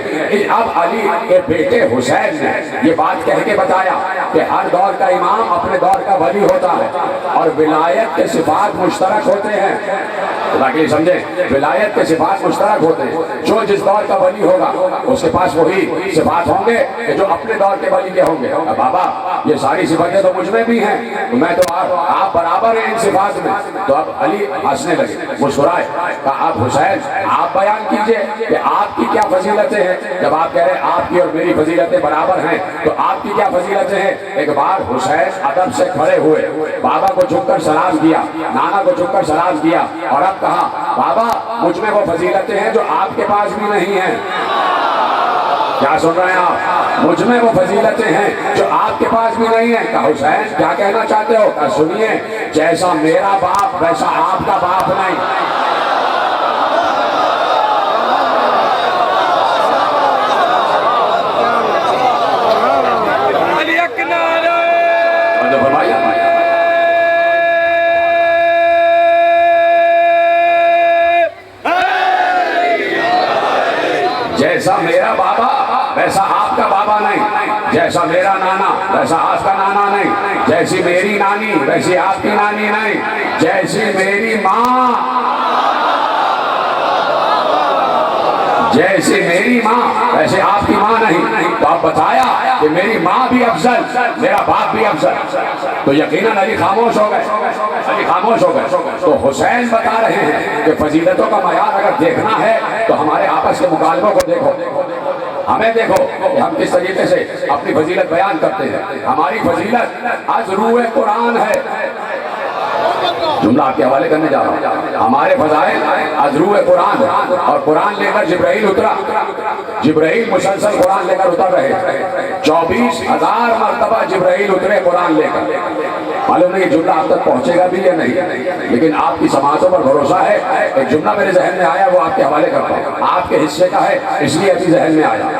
اب علی کے بیٹے حسین نے یہ بات کہہ کے بتایا کہ ہر دور کا امام اپنے دور کا ولی ہوتا ہے اور ولایت کے صفات مشترک ہوتے ہیں، تاکہ سمجھیں ولایت کے صفات مشترک ہوتے ہیں۔ جو جس دور کا ولی ہوگا اس کے پاس وہی صفات ہوں گے کہ جو اپنے دور کے ولی کے ہوں گے۔ بابا یہ ساری صفاتیں تو مجھ میں بھی ہیں، میں تو آپ برابر ہیں ان صفات میں۔ تو اب علی ہنسنے لگے، مسکرائے، کہا آپ حسین آپ بیان کیجئے کہ آپ کی کیا فضیلتیں ہیں۔ جب آپ کہہ رہے ہیں آپ کی اور میری فضیلتیں برابر ہیں تو آپ کی کیا فضیلتیں ہیں۔ ایک بار حسین ادب سے کھڑے ہوئے، بابا کو جھک کر سلام کیا، نانا کو جھک کر سلام کیا، اور اب کہا بابا مجھ میں وہ فضیلتیں ہیں جو آپ کے پاس بھی نہیں ہیں۔ کیا سن رہے ہیں آپ؟ مجھ میں وہ فضیلتیں ہیں جو آپ کے پاس بھی نہیں ہیں۔ کہا حسین کیا کہنا چاہتے ہو؟ کہا سنیے، جیسا میرا باپ ویسا آپ کا باپ نہیں۔ جیسا میرا بابا ویسا آپ کا بابا نہیں، جیسا میرا نانا ویسا آپ کا نانا نہیں، جیسی میری نانی ویسی آپ کی نانی نہیں، جیسی میری ماں جیسی میری ماں ویسے آپ کی ماں نہیں۔ تو آپ بتایا کہ میری ماں بھی افضل، میرا باپ بھی افضل، تو یقیناً علی خاموش ہو گئے، علی خاموش ہو گئے۔ تو حسین بتا رہے ہیں کہ فضیلتوں کا معیار اگر دیکھنا ہے تو ہمارے آپس کے مکالموں کو دیکھو، ہمیں دیکھو کہ ہم کس طریقے سے اپنی فضیلت بیان کرتے ہیں۔ ہماری فضیلت از روح قرآن ہے، جملہ آپ کے حوالے کرنے جا رہا ہوں۔ ہمارے فضائل از روح قرآن ہے، اور قرآن لے کر جبرائیل اترا، جبرائیل مسلسل قرآن لے کر اتر رہے، 24,000 مرتبہ جبرائیل اترے قرآن لے کر۔ معلوم نہیں یہ جملہ آپ تک پہنچے گا بھی یا نہیں، لیکن آپ کی سماعتوں پر بھروسہ ہے۔ ایک جملہ میرے ذہن میں آیا، وہ آپ کے حوالے کرتا ہوں، آپ کے حصے کا ہے اس لیے ابھی ذہن میں آیا۔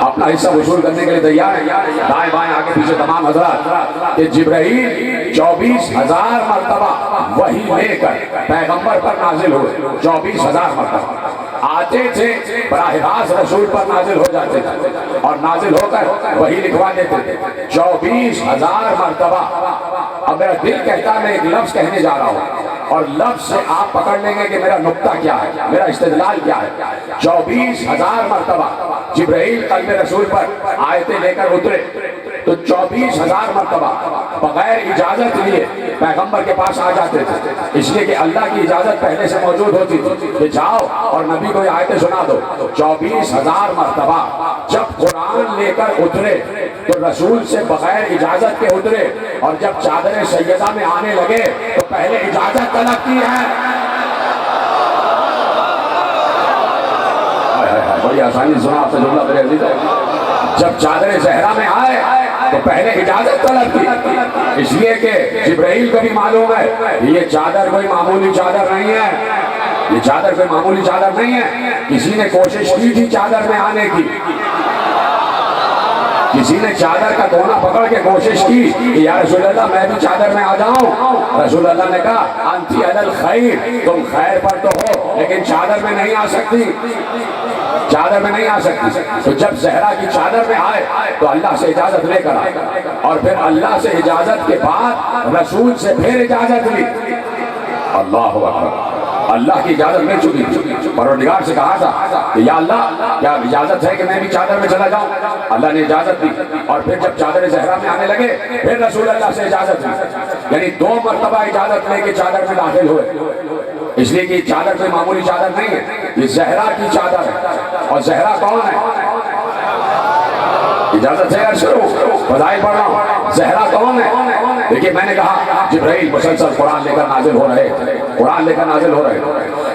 اپنا حصہ وصول کرنے کے لیے تیار ہیں؟ دائیں بائیں آگے پیچھے تمام حضرات، کہ جبرائیل 24,000 مرتبہ وحی لے کر پیغمبر پر نازل ہوئے، 24,000 مرتبہ۔ آتے تھے براہ راست رسول پر نازل ہو جاتے تھے اور نازل ہو کر وہی لکھوا دیتے تھے 24,000 مرتبہ. اب میرا دل کہتا ہے میں ایک لفظ کہنے جا رہا ہوں اور لفظ سے آپ پکڑ لیں گے کہ میرا نقطہ کیا ہے, میرا استدلال کیا ہے. 24,000 مرتبہ جبرائیل قلب رسول پر آیتیں لے کر اترے تو 24,000 مرتبہ بغیر اجازت لیے پیغمبر کے پاس آ جاتے تھے, اس لیے کہ اللہ کی اجازت پہلے سے موجود ہوتی تھی کہ جاؤ اور نبی کو یہ آیتیں سنا دو. 24,000 مرتبہ جب قرآن لے کر اترے تو رسول سے بغیر اجازت کے اترے, اور جب چادر سیدہ میں آنے لگے تو پہلے اجازت طلب کی ہے. بڑی آسانی سے سنا آپ سے جملہ میرے عزیز ہے. جب چادر زہرا میں آئے تو پہلے اجازت طلب کی, اس لیے کہ جبرائیل کو بھی معلوم ہے یہ چادر کوئی معمولی چادر نہیں ہے, یہ چادر کوئی معمولی چادر نہیں ہے. کسی نے کوشش کی تھی چادر میں آنے کی, کسی نے چادر کا کونا پکڑ کے کوشش کی کہ یا رسول اللہ میں بھی چادر میں آ جاؤں. رسول اللہ نے کہا انتی علی الخیر, تم خیر پر تو ہو لیکن چادر میں نہیں آ سکتی, چادر میں نہیں آ سکتی. تو جب زہرا کی چادر میں آئے تو اللہ سے اجازت لے کر آئے, اور پھر اللہ سے اجازت کے بعد رسول سے پھر اجازت لی. اللہ اکبر, اللہ کی اجازت مل چکی تھی. پروردگار سے کہا تھا کہ یا اللہ کیا اجازت ہے کہ میں بھی چادر میں چلا جاؤں؟ اللہ نے اجازت دی, اور پھر جب چادر زہرا میں آنے لگے پھر رسول اللہ سے اجازت دی. یعنی 2 مرتبہ اجازت لے کے چادر میں داخل ہوئے, اس لیے کہ چادر کوئی معمولی چادر نہیں ہے, یہ زہرا کی چادر ہے. اور زہرا کون ہے؟ اجازت ہے شروع فضائل پڑھ رہا ہوں. زہرا کون ہے؟ دیکھیے میں نے کہا جبرائیل مسلسل قرآن لے کر نازل ہو رہے, قرآن لے کر نازل ہو رہے,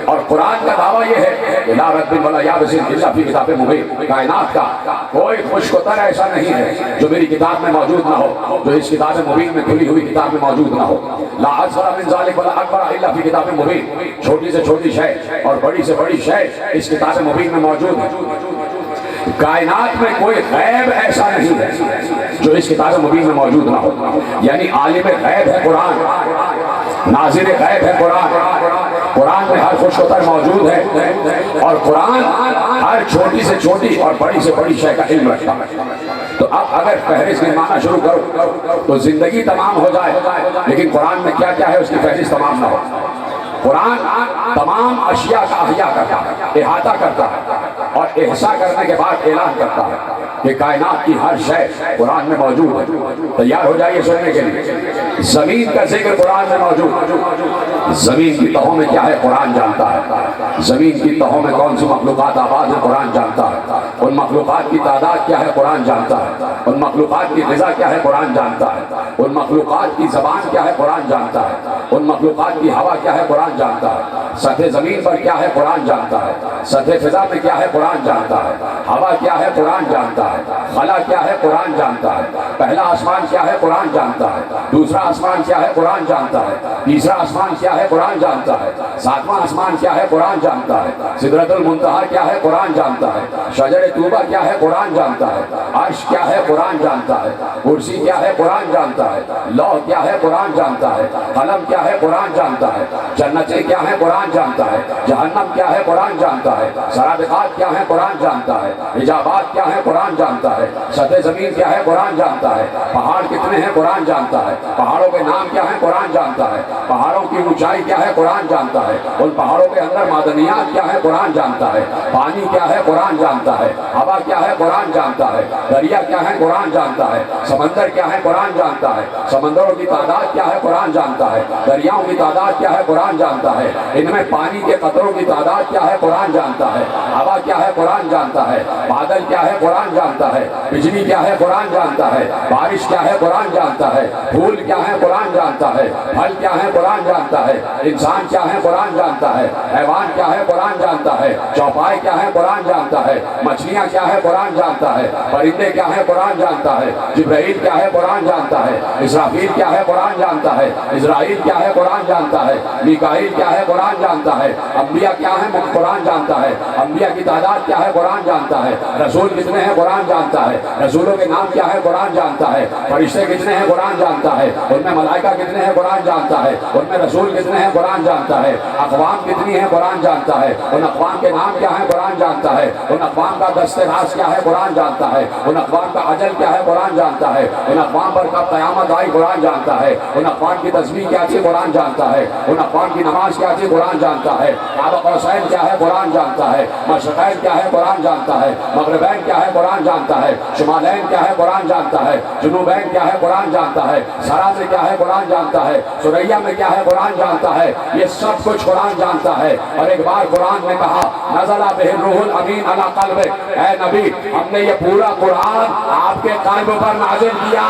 اور قرآن کا دعویٰ یہ ہے کہ لا رب ولا یابس الا فی کتاب مبین. کائنات کا کوئی خشک و تر ایسا نہیں ہے جو میری کتاب میں موجود نہ ہو, جو اس کتاب مبین میں کھلی ہوئی کتاب میں موجود نہ ہو. لا اصغر من ذلک ولا اکبر الا فی کتاب مبین. چھوٹی سے چھوٹی شے اور بڑی سے بڑی شے اس کتاب مبین میں موجود ہے. کائنات میں کوئی غیب ایسا نہیں ہے جو اس کتاب مبین میں موجود نہ ہو. یعنی عالم غیب ہے قرآن, ناظر غیب ہے قرآن. قرآن میں ہر خوش و تر موجود ہے, اور قرآن ہر چھوٹی سے چھوٹی اور بڑی سے بڑی شے کا علم رکھتا ہے. تو اب اگر فہرست گنوانا شروع کرو تو زندگی تمام ہو جائے, لیکن قرآن میں کیا کیا ہے اس کی فہرست تمام نہ ہو. قرآن تمام اشیاء کا احیاء کرتا ہے, احاطہ کرتا ہے, اور احسا کرنے کے بعد اعلان کرتا ہے کہ کائنات کی ہر شے قرآن میں موجود ہے. تیار ہو جائیے سننے کے لیے. زمین کا ذکر قرآن میں موجود, زمین کی تہوں میں کیا ہے قرآن جانتا ہے. زمین کی تہوں میں کون سی مخلوقات آباد ہیں قرآن جانتا ہے. ان مخلوقات کی تعداد کیا ہے قرآن جانتا ہے. ان مخلوقات کی غذا کیا ہے قرآن جانتا ہے. ان مخلوقات کی زبان کیا ہے قرآن جانتا ہے. ان مخلوقات کی ہوا کیا ہے قرآن جانتا ہے. سطح زمین پر کیا ہے قرآن جانتا ہے. سطح فضا میں کیا ہے قرآن جانتا ہے. ہوا کیا ہے قرآن جانتا ہے. خلا کیا ہے قرآن جانتا ہے. پہلا آسمان کیا ہے قرآن جانتا ہے. دوسرا آسمان کیا ہے قرآن جانتا ہے. تیسرا آسمان کیا ہے قرآن جانتا ہے. 7واں آسمان کیا ہے قرآن جانتا ہے. سدرۃ المنتہا کیا ہے قرآن جانتا ہے. شجر طوبہ کیا ہے قرآن جانتا ہے. عرش کیا ہے قرآن جانتا ہے. کرسی کیا ہے قرآن جانتا ہے. لوح کیا ہے قرآن جانتا ہے. قلم کیا ہے قرآن جانتا ہے. جنتیں کیا ہے قرآن جانتا ہے. جہنم کیا ہے قرآن جانتا ہے. سرابقات کیا ہے قرآن جانتا ہے. حجابات کیا ہے قرآن جانتا ہے. سطح زمین کیا ہے قرآن جانتا ہے. پہاڑ کتنے ہیں قرآن جانتا ہے. پہاڑوں کے نام کیا ہے قرآن جانتا ہے. پہاڑوں کی اونچائی کیا ہے قرآن جانتا ہے. ان پہاڑوں کے اندر معدنیات کیا ہے قرآن جانتا ہے. پانی کیا ہے قرآن جانتا ہے. ہوا کیا ہے قرآن جانتا ہے. دریا کیا ہے قرآن جانتا ہے. سمندر کیا ہے قرآن جانتا ہے. سمندروں کی تعداد کیا ہے قرآن جانتا ہے. دریاؤں کی تعداد کیا ہے قرآن جانتا ہے. ان میں پانی کے قطروں کی تعداد کیا ہے قرآن جانتا ہے. ہوا کیا ہے قرآن جانتا ہے. بادل کیا ہے قرآن جانتا ہے. بجلی کیا ہے قرآن جانتا ہے. بارش کیا ہے قرآن جانتا ہے. پھول کیا ہے قرآن جانتا ہے. پھل کیا ہے قرآن جانتا ہے. انسان کیا ہے قرآن جانتا ہے. حیوان کیا ہے قرآن جانتا ہے. چوپائے کیا ہے قرآن جانتا ہے. مچھلی مچھلیاں کیا ہے قرآن جانتا ہے، پرندے کیا ہے قرآن جانتا ہے، جبرائیل کیا ہے قرآن جانتا ہے، اسرافیل کیا ہے قرآن جانتا ہے، اسرائیل کیا ہے قرآن جانتا ہے، میکائیل کیا ہے قرآن جانتا ہے، انبیاء کیا ہے قرآن جانتا ہے، انبیاء کی تعداد کیا ہے قرآن جانتا ہے، رسول کتنے ہیں قرآن جانتا ہے، رسولوں کے نام کیا ہے قرآن جانتا ہے، فرشتے کتنے ہیں قرآن جانتا ہے، ان میں ملائکہ کتنے ہیں قرآن جانتا ہے، ان میں رسول کتنے ہیں قرآن جانتا ہے، اقوام کتنی ہیں قرآن جانتا ہے، ان اقوام کے نام کیا ہے قرآن جانتا ہے، ان اقوام کا دست راز کیا ہے قرآن جانتا ہے، ان اقوام کا اجل کیا ہے قرآن جانتا ہے، ان اقوام پر کب قیامت آئی قرآن جانتا ہے، ان اقوام کی تسبیح کیا تھی قرآن جانتا ہے، ان اقوام کی نماز کیا تھی قرآن جانتا ہے، قاب قوسین کیا ہے قرآن جانتا ہے، مشرقین کیا ہے قرآن جانتا ہے، مغربین کیا ہے قرآن جانتا ہے، شمالین کیا ہے قرآن جانتا ہے، جنوبین کیا ہے قرآن جانتا ہے، سرا میں کیا ہے قرآن جانتا ہے، سریا میں کیا ہے قرآن جانتا ہے، یہ سب کچھ قرآن جانتا ہے۔ اور ایک بار قرآن نے کہا نزل بہ الروح الامین علی قلبک، اے نبی ہم نے یہ پورا قرآن آپ کے قلب پر نازل کیا۔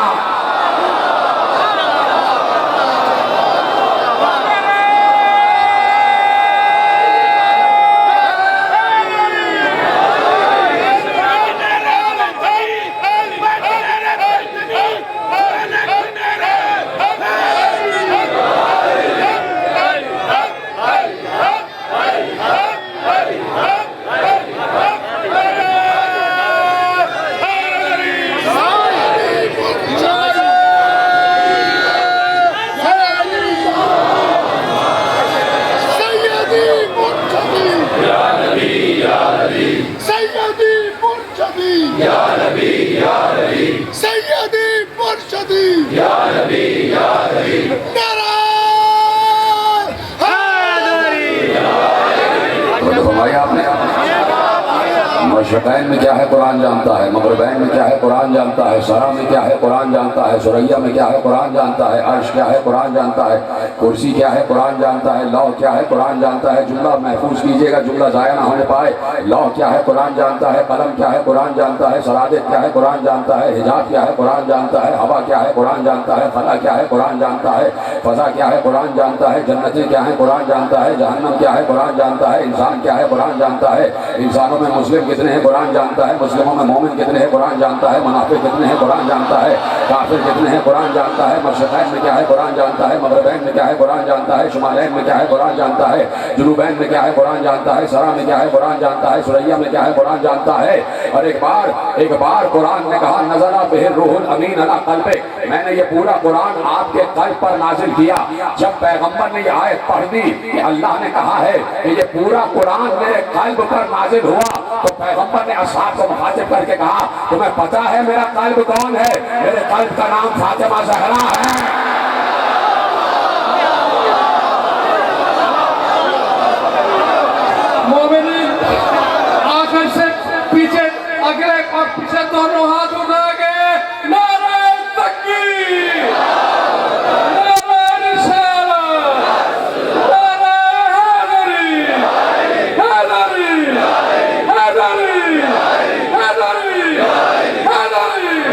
مشرقین میں کیا ہے قرآن جانتا ہے، مغربین میں کیا ہے قرآن جانتا ہے، سرا میں کیا ہے قرآن جانتا ہے، سریا میں کیا ہے قرآن جانتا ہے، عرش کیا ہے قرآن جانتا ہے، کرسی کیا ہے قرآن جانتا ہے، لوح کیا ہے قرآن جانتا ہے، جملہ محفوظ کیجئے گا جملہ ضائع نہ ہونے پائے، لوح کیا ہے قرآن جانتا ہے، قلم کیا ہے قرآن جانتا ہے، سرادق کیا ہے قرآن جانتا ہے، حجاب کیا ہے قرآن جانتا ہے، ہوا کیا ہے قرآن جانتا ہے، خلا کیا ہے قرآن جانتا ہے، فضا کیا ہے قرآن جانتا ہے، جنتیں کیا ہے قرآن جانتا ہے، جہنم کیا ہے قرآن جانتا ہے، انسان کیا ہے قرآن جانتا ہے، انسانوں میں مسلم کتنے ہیں قرآن جانتا ہے، مسلموں میں مومن کتنے ہیں قرآن جانتا ہے، منافق کتنے ہیں قرآن جانتا ہے، کافر کتنے ہیں قرآن جانتا ہے، مشرقین میں کیا ہے قرآن جانتا ہے، مغربین میں کیا ہے قرآن جانتا ہے، شمالین میں کیا ہے قرآن جانتا ہے، جنوبین میں کیا ہے قرآن جانتا ہے، سرا میں کیا ہے قرآن جانتا ہے، سریا میں کیا ہے قرآن جانتا ہے۔ اور ایک بار قرآن نے کہا نزل بہ الروح الامین علی قلبک، میں نے یہ پورا قرآن آپ کے قلب پر نازل کیا۔ جب پیغمبر نے یہ آیت پڑھ دی کہ اللہ نے کہا ہے کہ یہ پورا قرآن میرے قلب پر نازل ہوا، تو پیغمبر نے اصحاب کو مخاطب کر کے کہا تمہیں پتا ہے میرا قلب کون ہے؟ میرے قلب کا نام فاطمہ زہرا ہے۔ مومنین آخر سے پیچھے اگلے اور پیچھے دونوں ہاتھ اٹھا کے نعرہ تکبیر، نعرہ رسالت، نعرہ حیدری، حیدری، حیدری، حیدری، حیدری۔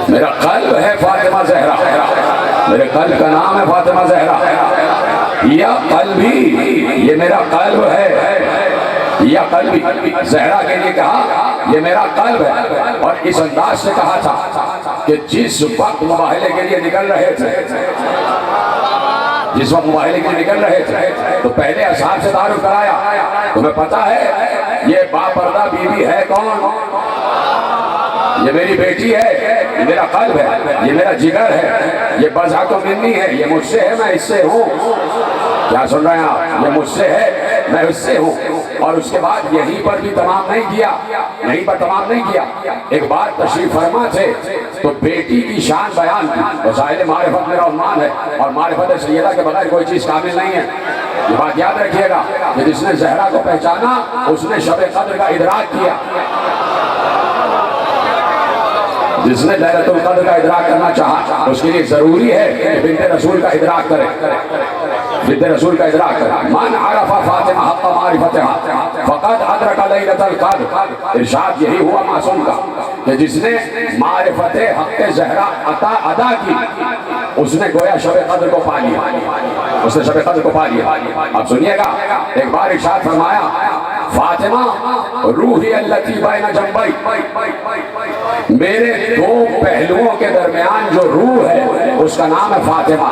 میرا قلب ہے فاطمہ زہرا، میرے قلب کا نام ہے فاطمہ زہرا، یا قلبی، یہ میرا قلب ہے، یا قلبی، زہرا کے لیے کہا یہ میرا قلب ہے۔ اور اس انداز سے کہا تھا کہ جس وقت مباہلے کے لیے نکل رہے تھے، جس وقت مباہلے کے لیے نکل رہے تھے تو پہلے اصحاب سے تعارف کرایا، تمہیں پتا ہے یہ باپردہ بیوی ہے کون؟ یہ میری بیٹی ہے، یہ میرا قلب ہے، یہ میرا جگر ہے، یہ بضعۃ منی ہے، یہ مجھ سے ہے، میں اس سے ہوں۔ کیا سن رہے ہیں آپ؟ یہ مجھ سے ہے، میں اس سے ہوں۔ اور اس کے بعد یہیں پر بھی تمام نہیں کیا، یہیں پر تمام نہیں کیا، ایک بار تشریف فرما تھے تو بیٹی کی شان بیان کی۔ وسائل معرفت میرا عنوان ہے، اور معرفت سیدہ کے بغیر کوئی چیز کامل نہیں ہے۔ یہ بات یاد رکھیے گا کہ جس نے زہرا کو پہچانا اس نے شب قدر کا ادراک کیا، جس نے لیلۃ القدر کا ادراک کرنا چاہا اس کے لیے ضروری ہے کہ بنت رسول کا ادراک کرے۔ ضد رسول کا ادراک کریں. من عرف فاطمہ حق معرفتها فقد ادرک لیلۃ القدر. ارشاد یہی ہوا معصوم کا کہ جس نے معرفت حق زہرا ادا کی اس نے گویا شب قدر کو پا لیا, اس نے شب قدر کو پا لیا. اب سنیے گا, ایک بار ارشاد فرمایا فاطمہ روحی التی بین جنبی, میرے دو پہلوؤں کے درمیان جو روح ہے اس کا نام ہے فاطمہ.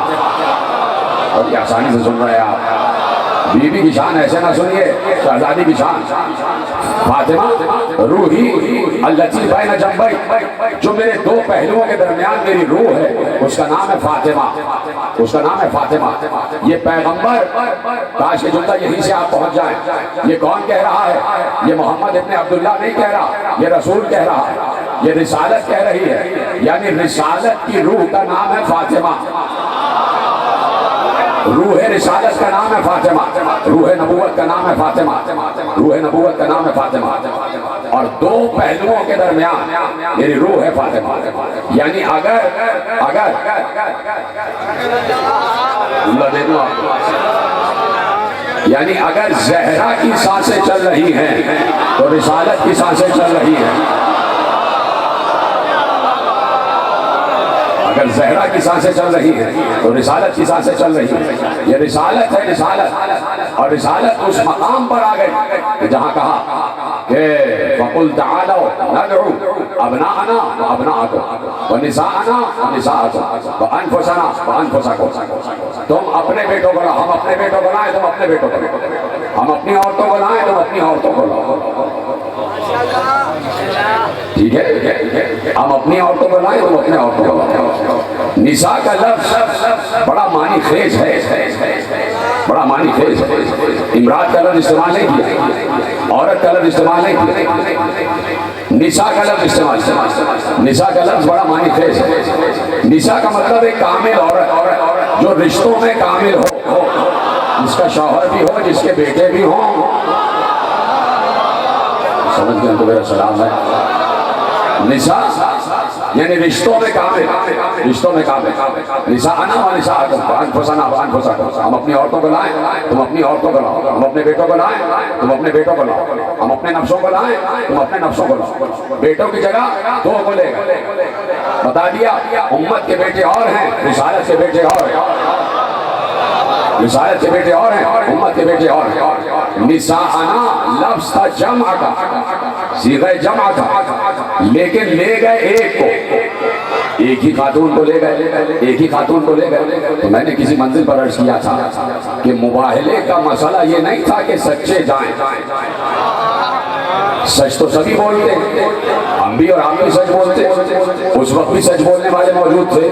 اور یہ آسانی سے سن رہے ہیں آپ, بی بی کی شان ایسے نہ سنیے, شہزادی کی شان. فاطمہ روحی التی بین جنبی, جو میرے دو پہلوؤں کے درمیان میری روح ہے اس کا نام ہے فاطمہ, اس کا نام ہے فاطمہ. یہ پیغمبر, کاش کہ جملہ یہیں سے آپ پہنچ جائیں. یہ کون کہہ رہا ہے؟ یہ محمد ابن عبداللہ نہیں کہہ رہا, یہ رسول کہہ رہا ہے, یہ رسالت کہہ رہی ہے. یعنی رسالت کی روح کا نام ہے فاطمہ, روح رسالت کا نام ہے فاطمہ, روح نبوت کا نام ہے فاطمہ, روح نبوت کا نام ہے فاطمہ. اور دو پہلوؤں کے درمیان میری روح ہے فاطمہ. یعنی اگر اللہ دے دوں آپ کو, یعنی اگر زہرا کی سانسیں چل رہی ہیں تو رسالت کی سانسیں چل رہی ہیں. اگر زہرا کی سانسیں چل رہی ہیں تو رسالت کی سانسیں چل رہی ہیں. یہ رسالت ہے, رسالت. اور رسالت اس مقام پر آ گئی جہاں کہا کہ فَقُلْ تَعَالَوْا نَدْعُوا أَبْنَاءَنَا وَأَبْنَاءَكُمْ وَنِسَاءَنَا وَنِسَاءَكُمْ وَأَنفُسَنَا وَأَنفُسَكُمْ. تم اپنے بیٹوں کو لاؤ, ہم اپنے بیٹوں کو لائیں, تم اپنے بیٹوں کو لاؤ, ہم اپنی عورتوں کو لائیں, تم اپنی عورتوں کو لاؤ. ٹھیک ہے, ہم اپنی عورتوں کو لائیں, تم اپنے عورتوں کو لاؤ. نساء کا لفظ بڑا معنی خیز ہے, بڑا معنی خیز ہے. امرات کا لفظ استعمال نہیں کیا, عورت کا لفظ استعمال نہیں کیا, نساء کا لفظ استعمال. نساء کا لفظ بڑا معنی خیز ہے. نساء کا مطلب ایک کامل عورت, جو رشتوں میں کامل ہو, جس کا شوہر بھی ہو, جس کے بیٹے بھی ہوں. سمجھ گئے تو میرا سلام ہے. نساء یعنی رشتوں میں کامل, رشتوں میں کامل. نساءنا و نساءکم وانفسنا وانفسکم, ہم اپنی عورتوں کو لائیں, تم اپنی عورتوں کو لاؤ, ہم اپنے بیٹوں کو لائیں, تم اپنے بیٹوں کو لاؤ, ہم اپنے نفسوں کو لائیں, تم اپنے نفسوں کو لاؤ. بیٹوں کی جگہ دو کو لے گئے. بتا دیا امت کے بیٹے اور ہیں, رسالت کے بیٹے اور ہیں, رسالت کے بیٹے اور ہیں, امت کے بیٹے اور ہیں. نساءنا لفظ تھا جمع کا, صیغہ جمع تھا, لیکن لے گئے ایک کو, ایک ہی خاتون کو لے گئے, ایک ہی خاتون کو لے گئے. تو میں نے کسی منزل پر عرض کیا تھا کہ مباہلے کا مسئلہ یہ نہیں تھا کہ سچے جائیں. سچ تو سبھی بولتے, ہم بھی اور آپ بھی سچ بولتے, اس وقت بھی سچ بولنے والے موجود تھے.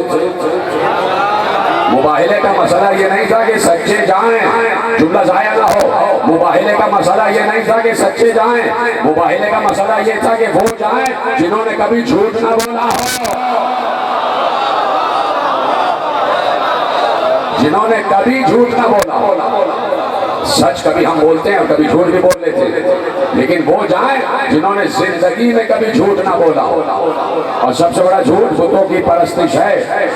مباہلے کا مسئلہ یہ نہیں تھا کہ سچے جائیں, جملہ ضائع نہ ہو. مباہلے کا مسئلہ یہ نہیں تھا کہ سچے جائیں, مباہلے کا مسئلہ یہ تھا کہ وہ جائیں جنہوں نے کبھی جھوٹ نہ بولا ہو, جنہوں نے کبھی جھوٹ نہ بولا. سچ کبھی ہم بولتے ہیں اور کبھی جھوٹ بھی بول لیتے ہیں, لیکن وہ جائیں جنہوں نے زندگی میں کبھی جھوٹ نہ بولا. اور سب سے بڑا جھوٹ بتوں کی پرستش ہے,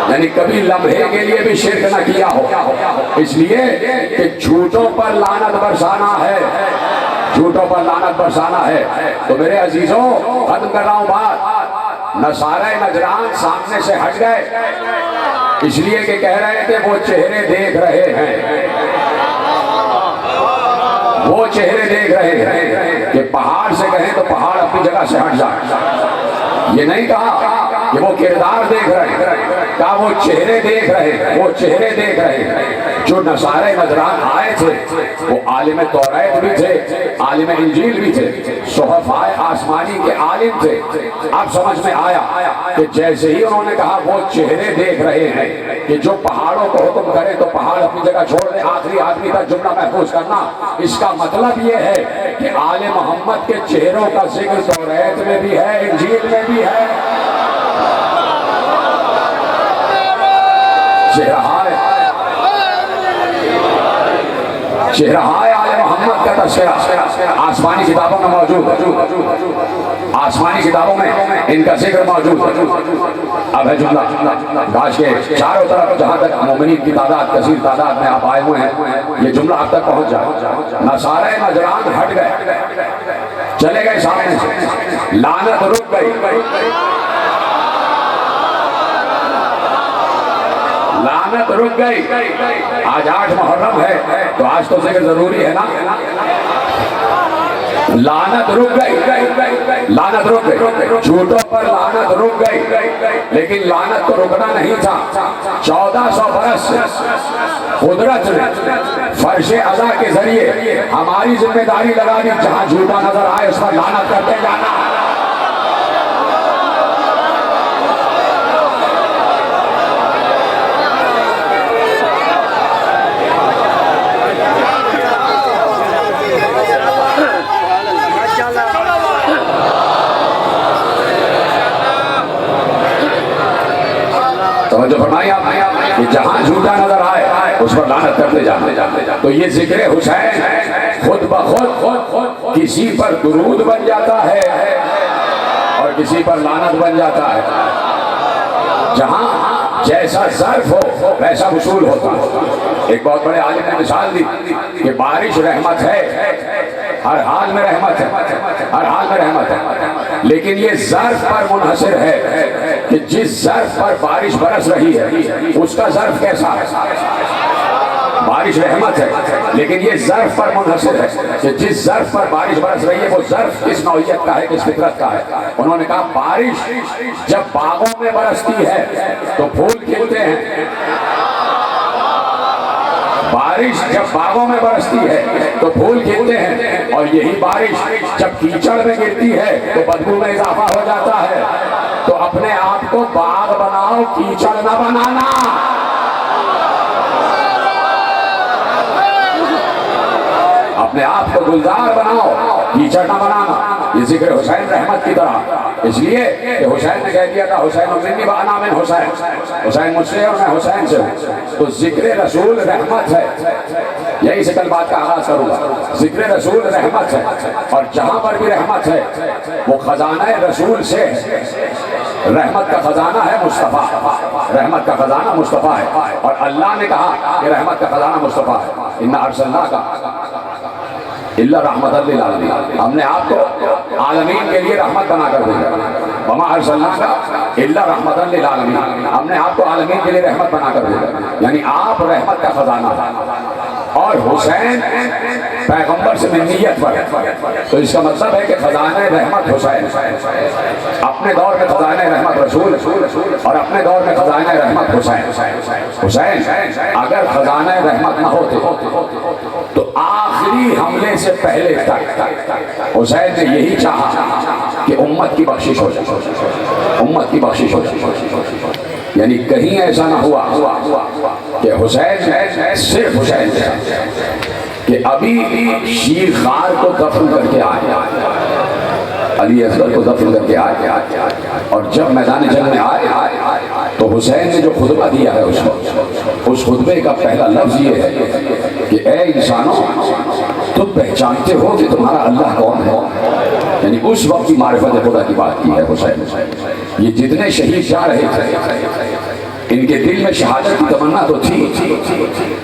یعنی کبھی لمحے کے لیے بھی شرک نہ کیا ہو. اس لیے کہ جھوٹوں پر لعنت برسانا ہے, جھوٹوں پر لعنت برسانا ہے. تو میرے عزیزوں, ختم کر رہا ہوں بات. نصارہ نجران سامنے سے ہٹ گئے اس لیے کہ کہہ رہے تھے وہ چہرے دیکھ رہے ہیں, وہ چہرے دیکھ رہے ہیں. کہ پہاڑ سے کہیں تو پہاڑ اپنی جگہ سے ہٹ جائے. یہ نہیں کہا کہ وہ کردار دیکھ رہے ہیں, کہا وہ چہرے دیکھ رہے ہیں, وہ چہرے دیکھ رہے ہیں. جو نصارہ نجران آئے تھے وہ عالم توریت بھی تھے, عالم انجیل بھی تھے, صحفائے آسمانی کے عالم تھے. اب سمجھ میں آیا کہ جیسے ہی انہوں نے کہا وہ چہرے دیکھ رہے ہیں کہ جو پہاڑوں کو حکم کرے تو پہاڑ اپنی جگہ چھوڑ دے, آخری آدمی تک جملہ محفوظ کرنا. اس کا مطلب یہ ہے کہ آل محمد کے چہروں کا ذکر توریت میں بھی ہے, انجیل میں بھی ہے. چہرہ شہرہائے آل محمد کا تذکرہ آسمانی کتابوں میں موجود ہے، آسمانی کتابوں میں ان کا ذکر موجود ہے۔ اب ہے جملہ، کاش کے چاروں طرف جہاں تک مومنین کی تعداد کثیر تعداد میں آپ آئے ہوئے ہیں یہ جملہ آپ تک پہنچ جائے۔ نصارہ نجران ہٹ گئے، چلے گئے سامنے سے، لعنت رک گئی، لعنت رک گئی۔ آج 8 محرم ہے تو آج تو ذکر ضروری ہے نا۔ لعنت رک گئی، لعنت رک گئی، جھوٹوں پر لعنت رک گئی، لیکن لعنت کو رکنا نہیں تھا۔ 1400 برس قدرت نے فرش عزا کے ذریعے ہماری ذمہ داری لگا دی، جہاں جھوٹا نظر آئے اس پر لعنت کرتے جانا۔ توجہ فرمائیے آپ کہ جہاں جھوٹا نظر آئے اس پر لعنت کرتے جانا۔ تو یہ ذکر حسین خود بخود کسی پر درود بن جاتا ہے اور کسی پر لعنت بن جاتا ہے۔ جہاں جیسا ظرف ہو ویسا وصول ہوتا ہے۔ ایک بہت بڑے عالم نے مثال دی کہ بارش رحمت ہے، ہر حال میں رحمت ہے، ہر حال میں رحمت ہے، لیکن یہ ظرف پر منحصر ہے کہ جس ظرف پر بارش برس رہی ہے اس کا ظرف کیسا ہے۔ بارش رحمت ہے لیکن یہ ظرف پر منحصر ہے کہ جس ظرف پر بارش برس رہی ہے وہ ظرف کس نوعیت کا ہے، کس فطرت کا ہے۔ انہوں نے کہا بارش جب باغوں میں برستی ہے تو پھول کھلتے ہیں، بارش جب باغوں میں برستی ہے تو پھول کھلتے ہیں، اور یہی بارش جب کیچڑ میں گرتی ہے تو بدبو میں اضافہ ہو جاتا ہے۔ تو اپنے آپ کو باغ بناؤ، کیچڑ نہ بنانا۔ اپنے آپ کو گلزار بناؤ، کیچڑ نہ بنانا۔ یہ ذکر حسین رحمت کی طرح، اس لیے کہ حسین نے کہہ دیا تھا حسین منی وانا من حسین، حسین مجھ سے اور میں حسین سے ہوں۔ تو ذکر رسول رحمت ہے، یہی سے کل بات کا آغاز کروں گا۔ ذکر رسول رحمت ہے، اور جہاں پر بھی رحمت ہے وہ خزانہ رسول سے ہے۔ رحمت کا خزانہ ہے مصطفیٰ، رحمت کا خزانہ مصطفیٰ ہے، اور اللہ نے کہا کہ رحمت کا خزانہ مصطفیٰ ہے۔ اِنَّا أَرْسَلْنَاكَ إِلَّا رَحْمَةً لِلْعَالَمِينَ، ہم نے آپ کو عالمین کے لیے رحمت بنا کر بھیجا۔ وَمَا أَرْسَلْنَاكَ إِلَّا رَحْمَةً لِلْعَالَمِينَ، ہم نے آپ کو عالمین کے لیے رحمت بنا کر بھیجا، یعنی آپ رحمت کا خزانہ ہے۔ اور حسین پیغمبر سے منیت پر، تو اس کا مطلب ہے کہ خزانہ رحمت حسین، اپنے دور میں خزانہ رحمت رسول، اور اپنے دور میں خزانہ رحمت حسین۔ حسین اگر خزانہ رحمت نہ ہوتے تو آخری حملے سے پہلے تک حسین نے یہی چاہا کہ امت کی بخشش ہو جائے، امت کی بخشش ہو جائے۔ یعنی کہیں ایسا نہ ہوا کہ حسین صرف حسین کہ ابھی شیر خار کو دفن کر کے آئے، علی اصغر کو دفن کر کے آئے، اور جب میدان جنگ میں آئے تو حسین نے جو خطبہ دیا ہے اس خطبے کا پہلا لفظ یہ ہے کہ اے انسانوں، تم پہچانتے ہو کہ تمہارا اللہ کون ہے؟ یعنی اس وقت کی معرفت خدا کی بات کی ہے حسین۔ یہ جتنے شہید جا رہے تھے ان کے دل میں شہادت کی تمنا تو تھی،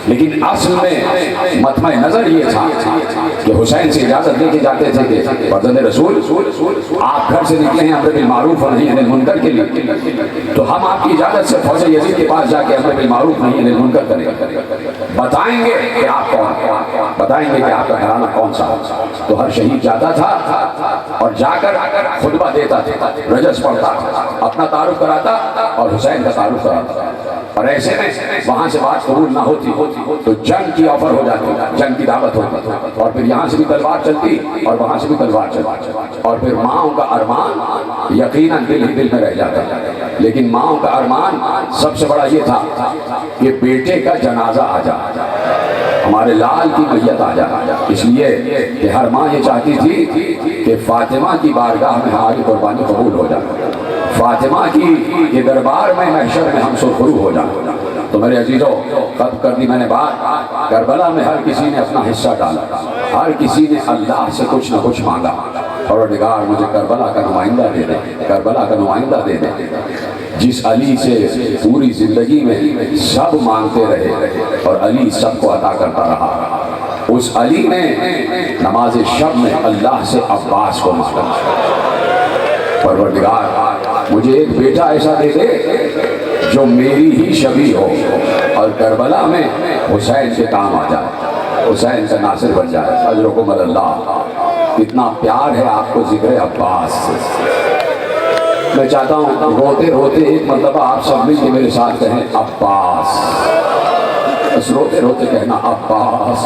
لیکن اصل میں مطمع نظر یہ تھا کہ حسین سے اجازت لے کے جاتے تھے کہ فرزند رسول آپ گھر سے نکلے ہیں امر بالمعروف اور نہی عن المنکر کے لیے، تو ہم آپ کی اجازت سے فوج یزید کے پاس جا کے امر بالمعروف نہی عن المنکر کریں گے، بتائیں گے کہ آپ کون، بتائیں گے کہ آپ کا گھرانہ کون سا۔ تو ہر شہید جاتا تھا اور جا کر خطبہ دیتا تھا، رجس پڑھتا، اپنا تعارف کراتا اور حسین کا تعارف کراتا، اور ایسے میں وہاں سے بات قبول نہ ہوتی تو جنگ کی آفر ہو جاتی، جنگ کی دعوت ہوتی، اور پھر یہاں سے بھی تلوار چلتی اور وہاں سے بھی تلوار چلتی، اور پھر ماؤں کا ارمان یقیناً دل ہی دل میں رہ جاتا، لیکن ماؤں کا ارمان سب سے بڑا یہ تھا کہ بیٹے کا جنازہ آ جائے، ہمارے لال کی میت آ جائے۔ اس لیے کہ ہر ماں یہ چاہتی تھی کہ فاطمہ کی بارگاہ میں ہماری قربانی قبول ہو جائے، فاطمہ کی یہ دربار میں محشر میں ہم سرخرو ہو جائیں۔ تو میرے عزیزوں ختم کر دی میں نے بات. کربلا میں ہر کسی نے اپنا حصہ ڈالا, ہر کسی نے اللہ سے کچھ نہ کچھ مانگا. پروردگار مجھے کربلا کا نمائندہ دے دے, کربلا کا نمائندہ دے دے, جس علی سے پوری زندگی میں سب مانگتے رہے اور علی سب کو عطا کرتا رہا. اس علی نے نماز شب میں اللہ سے عباس کو مانگا, پروردگار مجھے ایک بیٹا ایسا دے دے جو میری ہی شبیہ ہو اور کربلا میں حسین کے کام آ جائے, حسین سے ناصر بن جائے. اجرکم اللہ. اتنا پیار ہے آپ کو ذکر عباس سے. میں چاہتا ہوں روتے روتے ایک مرتبہ آپ سب مل کے میرے ساتھ کہیں عباس. بس روتے روتے کہنا عباس.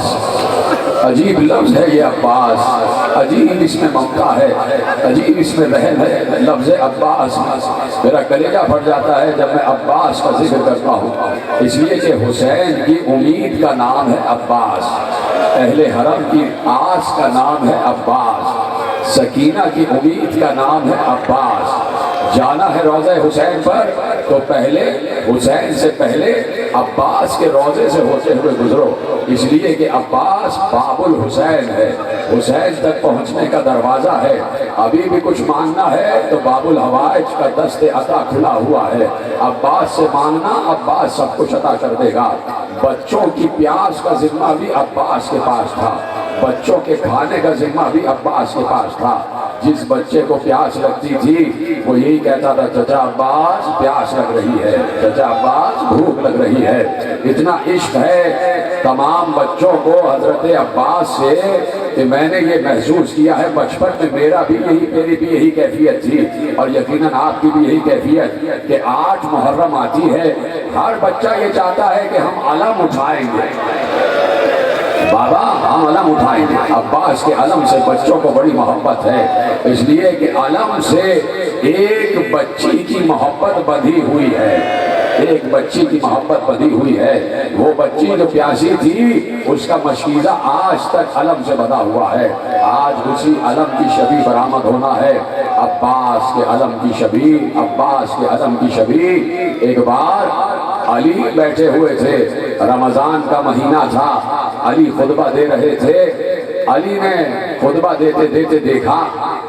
عجیب لفظ ہے یہ عباس, عجیب اس میں ممتا ہے, عجیب اس میں رحم ہے. لفظ عباس میرا کلیجہ پھٹ جاتا ہے جب میں عباس کا ذکر کرتا ہوں, اس لیے کہ حسین کی امید کا نام ہے عباس, اہل حرم کی آس کا نام ہے عباس, سکینہ کی امید کا نام ہے عباس. جانا ہے روضہ حسین پر تو پہلے حسین سے پہلے عباس کے روضے سے ہوتے ہوئے گزرو, اس لیے کہ عباس باب الحسین ہے, حسین تک پہنچنے کا دروازہ ہے. ابھی بھی کچھ مانگنا ہے تو باب الحوائج کا دست عطا کھلا ہوا ہے. عباس سے مانگنا, عباس سب کچھ عطا کر دے گا. بچوں کی پیاس کا ذمہ بھی عباس کے پاس تھا, بچوں کے کھانے کا ذمہ بھی عباس کے پاس تھا. جس بچے کو پیاس لگتی تھی وہ یہی کہتا تھا چچا عباس پیاس لگ رہی ہے, چچا عباس بھوک لگ رہی ہے. اتنا عشق ہے تمام بچوں کو حضرت عباس سے کہ میں نے یہ محسوس کیا ہے بچپن میں میری بھی یہی کیفیت تھی, اور یقیناً آپ کی بھی یہی کیفیت کہ 8 محرم آتی ہے, ہر بچہ یہ چاہتا ہے کہ ہم علم اٹھائیں گے, بابا ہم علم اٹھائیں گے. عباس کے علم سے بچوں کو بڑی محبت ہے, اس لیے کہ علم سے ایک بچی کی محبت بندھی ہوئی ہے, ایک بچی کی محبت بندھی ہوئی ہے. وہ بچی جو پیاسی تھی اس کا مشکیزہ آج تک علم سے بندھا ہوا ہے. آج اسی علم کی شبیہ برآمد ہونا ہے, عباس کے علم کی شبیہ, عباس کے علم کی شبیہ. ایک بار علی بیٹھے ہوئے تھے, رمضان کا مہینہ تھا, علی خطبہ دے رہے تھے. علی نے خطبہ دیتے دیتے دیکھا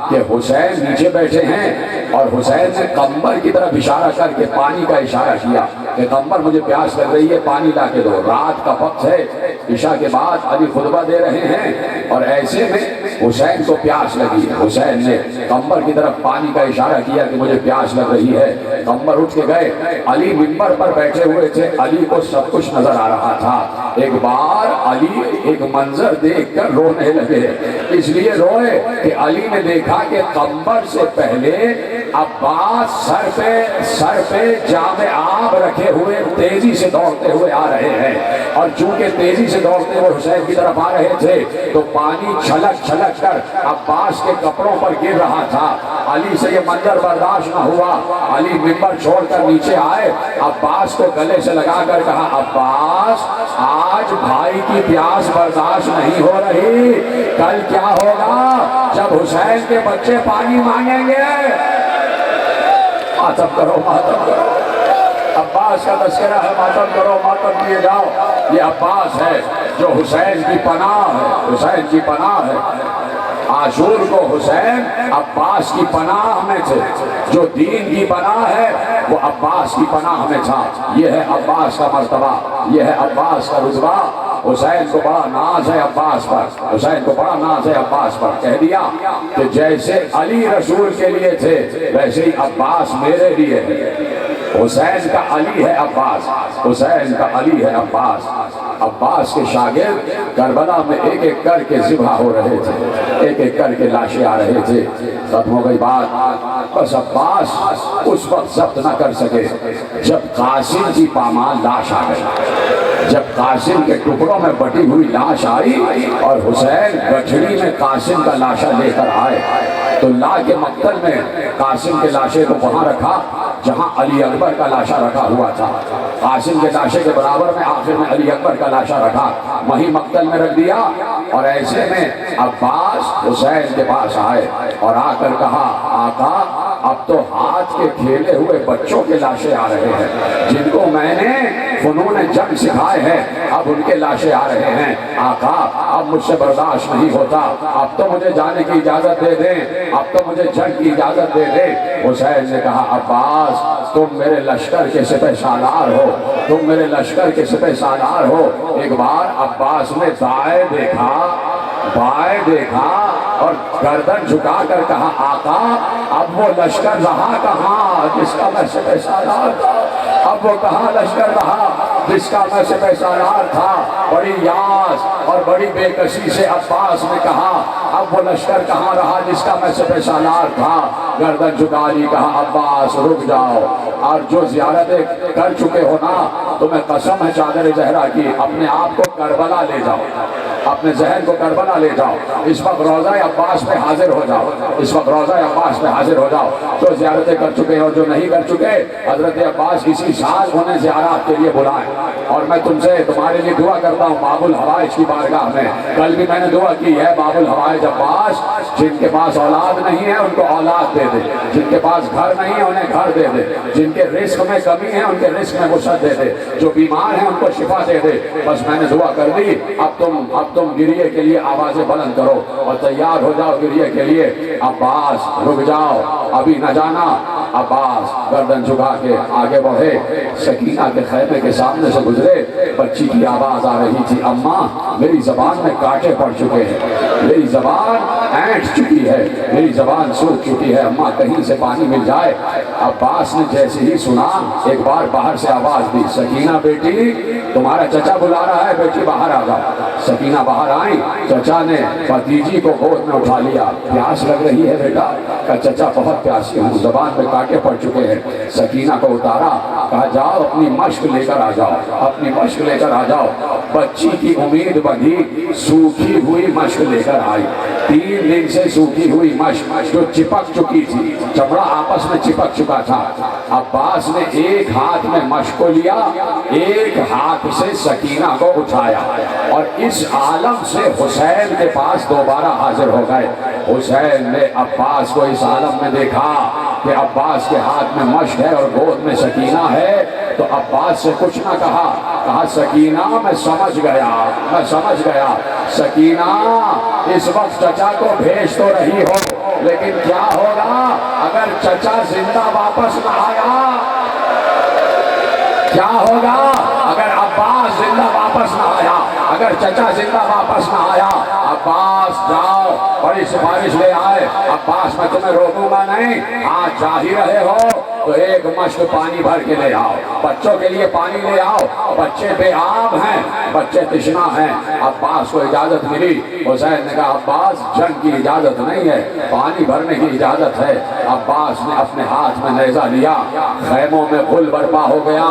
کہ حسین نیچے بیٹھے ہیں اور حسین نے قمر کی طرف اشارہ کر کے پانی کا اشارہ کیا کہ قمر مجھے پیاس لگ رہی ہے, پانی لا کے دو. رات کا وقت ہے, عشاء کے بعد علی خطبہ دے رہے ہیں اور ایسے میں حسین کو پیاس لگی. حسین نے قمر کی طرف پانی کا اشارہ کیا کہ مجھے پیاس لگ رہی ہے. قمر اٹھ کے گئے, علی منبر پر بیٹھے ہوئے تھے, علی کو سب کچھ نظر آ رہا تھا. ایک بار علی ایک منظر دیکھ کر رونے لگے, اس لیے روئے کہ علی نے دیکھا کہ قمر سے پہلے عباس سر پہ جام آب رکھے ہوئے تیزی سے دوڑتے ہوئے آ رہے ہیں, اور چونکہ تیزی سے دوڑتے ہوئے حسین کی طرف آ رہے تھے تو پانی چھلک چھلک کر عباس کے کپڑوں پر گر رہا تھا. علی سے یہ منظر برداشت نہ ہوا, علی منبر چھوڑ کر نیچے آئے, عباس کو گلے سے لگا کر کہا عباس آج بھائی کی پیاس برداشت نہیں ہو رہی, کل کیا ہوگا جب حسین کے بچے پانی مانگیں گے. ماتم کرو, ماتم کرو, عباس کا تذکرہ ہے, ماتم کرو, ماتم کیے جاؤ. یہ عباس ہے جو حسین کی پناہ ہے, حسین کی پناہ ہے. عاشور کو حسین عباس کی پناہ میں تھے, جو دین کی پناہ ہے وہ عباس کی پناہ میں تھا. یہ ہے عباس کا مرتبہ, یہ ہے عباس کا رتبہ. حسین کو بڑا ناز ہے عباس پر, حسین کو بڑا ناز ہے عباس پر. کہہ دیا کہ جیسے علی رسول کے لیے تھے ویسے ہی عباس میرے لیے ہے. حسین کا علی ہے عباس, حسین کا علی ہے عباس. عباس کے شاگرد کربلا میں ایک ایک کر کے ذبح ہو رہے تھے, ایک ایک کر کے لاشیں آ رہے تھے. ختم ہو گئی بات. بس عباس اس وقت ضبط نہ کر سکے جب قاسم کی پامال لاش آ گئی, جب قاسم کے ٹکڑوں میں بٹی ہوئی لاش آئی اور حسین گٹھڑی میں قاسم کا لاشا لے کر آئے تو لا کے مقتل میں قاسم کے لاشے کو وہاں رکھا جہاں علی اکبر کا لاشا رکھا ہوا تھا. قاسم کے لاشے کے برابر میں آخر میں علی اکبر کا لاشا رکھا, وہیں مقتل میں رکھ دیا. اور ایسے میں عباس حسین کے پاس آئے اور آ کر کہا آقا اب تو ہاتھ کے کھیلے ہوئے بچوں کے لاشیں آ رہے ہیں جن کو میں نے فنون جنگ سکھائے ہیں، اب ان کے لاشیں آ رہے ہیں۔ آقا اب مجھ سے برداشت نہیں ہوتا، اب تو مجھے جانے کی اجازت دے دیں، اب تو مجھے جنگ کی اجازت دے دیں۔ حسین نے کہا عباس تم میرے لشکر کے سپہ سالار ہو، تم میرے لشکر کے سپہ سالار ہو۔ ایک بار عباس نے دائیں دیکھا بائیں دیکھا اور گردن جھکا کر کہا آقا اب وہ لشکر رہا کہاں جس کا میں سپہ سالار تھا، اب وہ کہاں لشکر رہا جس کا میں سپہ سالار تھا۔ بڑی یاس اور بڑی بے کسی سے عباس نے کہا اب وہ لشکر کہاں رہا جس کا میں سپہ سالار تھا۔ گردن جھکا لی، کہا عباس رک جاؤ، اور جو زیارتیں کر چکے ہو نا تمہیں قسم ہے چادر زہرا کی، اپنے آپ کو کربلا لے جاؤ، اپنے ذہن کو کربلا لے جاؤ، اس وقت روضہ عباس پہ حاضر ہو جاؤ، اس وقت روضہ عباس پہ حاضر ہو جاؤ۔ جو زیارتیں کر چکے اور جو نہیں کر چکے حضرت عباس اسی سال انہیں زیارات کے لیے بلائیں۔ اور میں تم سے تمہارے لیے دعا کرتا ہوں باب الحوائج کی بارگاہ میں، کل بھی میں نے دعا کی ہے باب الحوائج عباس جن کے پاس اولاد نہیں ہے ان کو اولاد دے دے، جن کے پاس گھر نہیں ہے انہیں گھر دے دے، جن کے رزق میں کمی ہے ان کے رزق میں وسعت دے دے، جو بیمار ہیں ان کو شفا دے دے۔ بس میں نے دعا کر دی، اب تم گریے کے لیے آوازیں بلند کرو اور تیار ہو جاؤ گریے کے لیے۔ عباس رک جاؤ، ابھی نہ جانا۔ عباس گردن جھکا کے آگے بڑھے، سکینہ کے خیمے کے سامنے سے گزرے، بچی کی آواز آ رہی تھی اماں میری زبان میں کانٹے پڑ چکے ہیں، میری زبان اینٹ چکی ہے، میری زبان سوکھ چکی ہے، اماں کہیں سے پانی مل جائے۔ عباس نے جیسے ہی سنا ایک بار باہر سے آواز دی سکینہ بیٹی تمہارا چچا بلا رہا ہے، بیٹی باہر آ جاؤ۔ سکینہ باہر آئی، چچا نے بھتیجی کو گود میں اٹھا لیا۔ پیاس لگ رہی ہے بیٹا؟ کہا چچا بہت پیاسی ہوں، زبان میں کانٹے پڑ چکے ہیں۔ سکینہ کو اتارا، کہا جاؤ اپنی مشق لے کر آ جاؤ، اپنی مشق لے کر آ جاؤ۔ بچی کی امید بندھی، سوکھی ہوئی مشق لے کر آئی، 3 دن سے سوکھی ہوئی مشق جو چپک چکی تھی، چمڑا آپس میں چپک چکا تھا۔ عباس نے ایک ہاتھ میں مشق کو لیا، ایک ہاتھ سے سکینہ کو اٹھایا اور اس عالم سے حسین کے پاس دوبارہ حاضر ہو گئے۔ حسین نے عباس کو اس عالم میں دیکھا کہ عباس کے ہاتھ میں مشق ہے اور گود میں سکینہ ہے، تو عباس سے کچھ نہ کہا، کہا سکینہ میں سمجھ گیا سکینہ اس وقت چچا کو بھیج تو رہی ہو، لیکن کیا ہوگا اگر چچا زندہ واپس نہ آیا؟ کیا ہوگا اگر عباس زندہ واپس نہ آیا؟ اگر چچا زندہ واپس نہ آیا؟ عباس جاؤ، بڑی سفارش لے آئے۔ عباس میں تمہیں روکوں گا نہیں، ہاں جا ہی رہے ہو تو ایک مشق پانی بھر کے لے آؤ، بچوں کے لیے پانی لے آؤ، بچے بے آب ہیں، بچے تشنا ہیں۔ عباس کو اجازت ملی۔ حسین نے کہا عباس جنگ کی اجازت نہیں ہے، پانی بھرنے کی اجازت ہے۔ عباس نے اپنے ہاتھ میں نیزہ لیا، خیموں میں غل برپا ہو گیا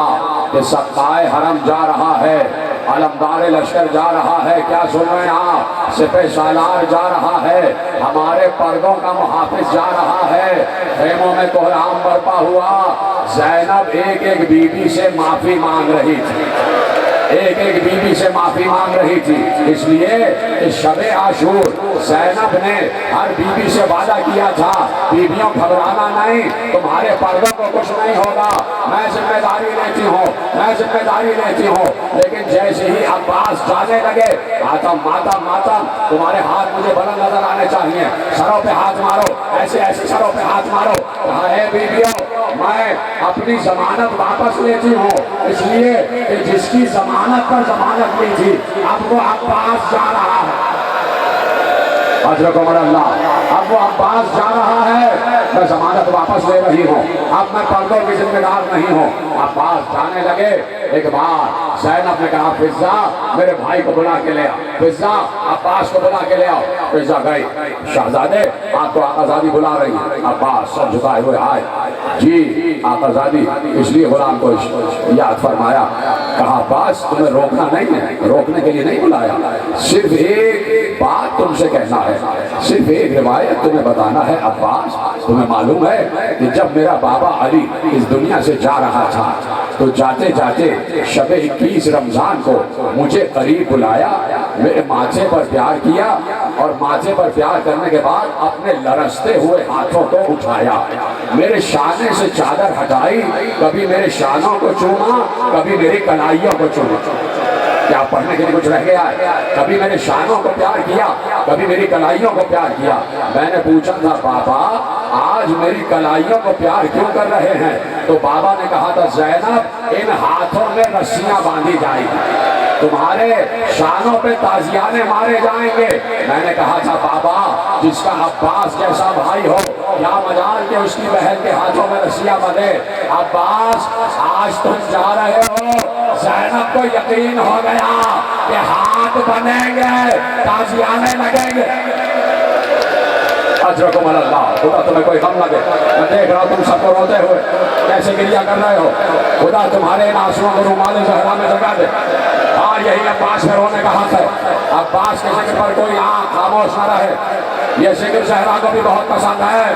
کہ سقائے حرم جا رہا ہے، علمدار لشکر جا رہا ہے، کیا سن رہے ہیں آپ؟ سپہ سالار جا رہا ہے، ہمارے پردوں کا محافظ جا رہا ہے۔ خیموں میں کوہرام برپا ہوا۔ زینب ایک ایک بی بی سے معافی مانگ رہی تھی، ایک ایک بی بی سے معافی مانگ رہی تھی، اس لیے کہ شب عاشور زینب نے ہر بی بی سے وعدہ کیا تھا بیویوں گھبرانا نہیں، تمہارے پردوں کو کچھ نہیں ہوگا، میں ذمہ داری لیتی ہوں۔ لیکن جیسے ہی عباس جانے لگے، ماتم تمہارے ہاتھ مجھے بلند نظر آنے چاہیے، سروں پہ ہاتھ مارو، ایسے سروں پہ ہاتھ مارو۔ کہا ہے بیویوں میں اپنی ضمانت واپس لیتی ہوں، اس لیے کہ جس کی ضمانت پر ضمانت لی تھی اب وہ عباس جا رہا ہے۔ اجرکم اللہ، اب وہ عباس جا رہا ہے، میں ضمانت واپس لے رہی ہوں، اب میں پردوں کی ذمہ دار نہیں ہوں۔ عباس جانے لگے، ایک بار زینب نے کہا فضہ میرے بھائی کو بلا کے لے آؤ، فضہ عباس کو بلا کے لے آؤ۔ فضہ گئی، شہزادے آپ کو آقازادی بلا رہی ہیں۔ عباس سر جھکائے ہوئے آئے، جی آقازادی، اس لیے غلام کو یاد فرمایا۔ کہا عباس تمہیں روکنا نہیں ہے، روکنے کے لیے نہیں بلایا، صرف ایک بات تم سے کہنا ہے، صرف ایک روایت تمہیں بتانا ہے۔ عباس تمہیں معلوم ہے کہ جب میرا بابا علی اس دنیا سے جا رہا تھا تو جاتے جاتے شب 21 رمضان کو مجھے قریب بلایا میرے ماتھے پر پیار کیا اور ماتھے پر پیار کرنے کے بعد اپنے لرزتے ہوئے ہاتھوں کو اٹھایا، میرے شانے سے چادر ہٹائی، کبھی میرے شانوں کو چوما، کبھی میری کلائیوں کو چوما۔ کیا پڑھنے کے لیے کچھ رہ گیا ہے؟ کبھی میرے شانوں کو پیار کیا، کبھی میری کلائیوں کو پیار کیا۔ میں نے پوچھا تھا بابا آج میری کلائیوں کو پیار کیوں کر رہے ہیں؟ تو بابا نے کہا تھا زینب ان ہاتھوں میں رسیاں باندھی جائیں گی، تمہارے شانوں پہ تازیانے مارے جائیں گے۔ میں نے کہا تھا بابا جس کا عباس جیسا بھائی ہو کیا مجال کہ اس کی بہن کے ہاتھوں میں رسیاں بندھے۔ عباس آج تم جا رہے ہو، زینب کو یقین ہو گیا کہ ہاتھ بندھیں گے، تازیانے لگیں گے۔ اجرکم اللہ، خدا تمہیں کوئی غم لگے، میں دیکھ رہا ہوں تم سب کو روتے ہوئے کیسے گریہ کر رہے ہو، خدا تمہارے ان آنسوؤں کو رومال زہرا میں جگہ دے۔ ہاں یہی عباس کے رونے کا حق ہے، عباس کے ذکر پر کوئی آنکھ خاموش نہ رہے۔ یہ ذکر زہرا کو بھی بہت پسند ہے،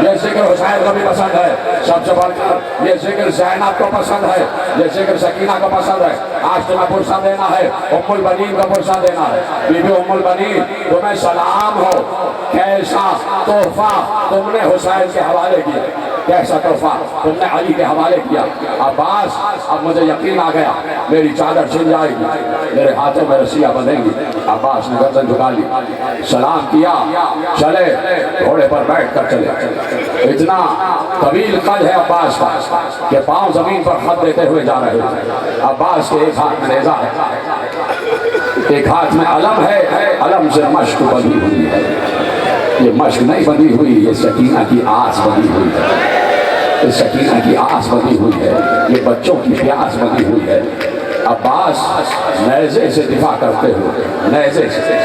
یہ ذکر حسین کو بھی پسند ہے، سب سے بڑھ کر یہ ذکر زینب کو پسند ہے، یہ ذکر سکینہ کو پسند ہے۔ آج تمہیں پرسہ دینا ہے، ام البنین کو پرسہ دینا ہے۔ بی بی ام البنین تمہیں سلام ہو، کیسا تحفہ تم نے حسین کے حوالے کیا، کیسا تحفہ تم نے علی کے حوالے کیا۔ عباس اب مجھے یقین آ گیا میری چادر چھن جائے گی، میرے ہاتھوں میں رسیاں بندھیں گی۔ عباس نے گردن جھکا لی، سلام کیا، چلے گھوڑے پر بیٹھ کر چلے۔ اتنا طویل قد ہے عباس کا کہ پاؤں زمین پر خط دیتے ہوئے جا رہے تھے۔ عباس کے ایک ہاتھ میں نیزہ ہے، ایک ہاتھ میں علم ہے، علم سے مشک بندھی ہوئی ہے۔ یہ مشک نہیں بندھی ہوئی، یہ سکینہ کی آس بندھی ہوئی ہے، یہ سکینہ کی آس بندھی ہوئی ہے، یہ بچوں کی پیاس بندھی ہوئی ہے۔ عباس نیزے سے دفاع کرتے ہوئے، نیزے سے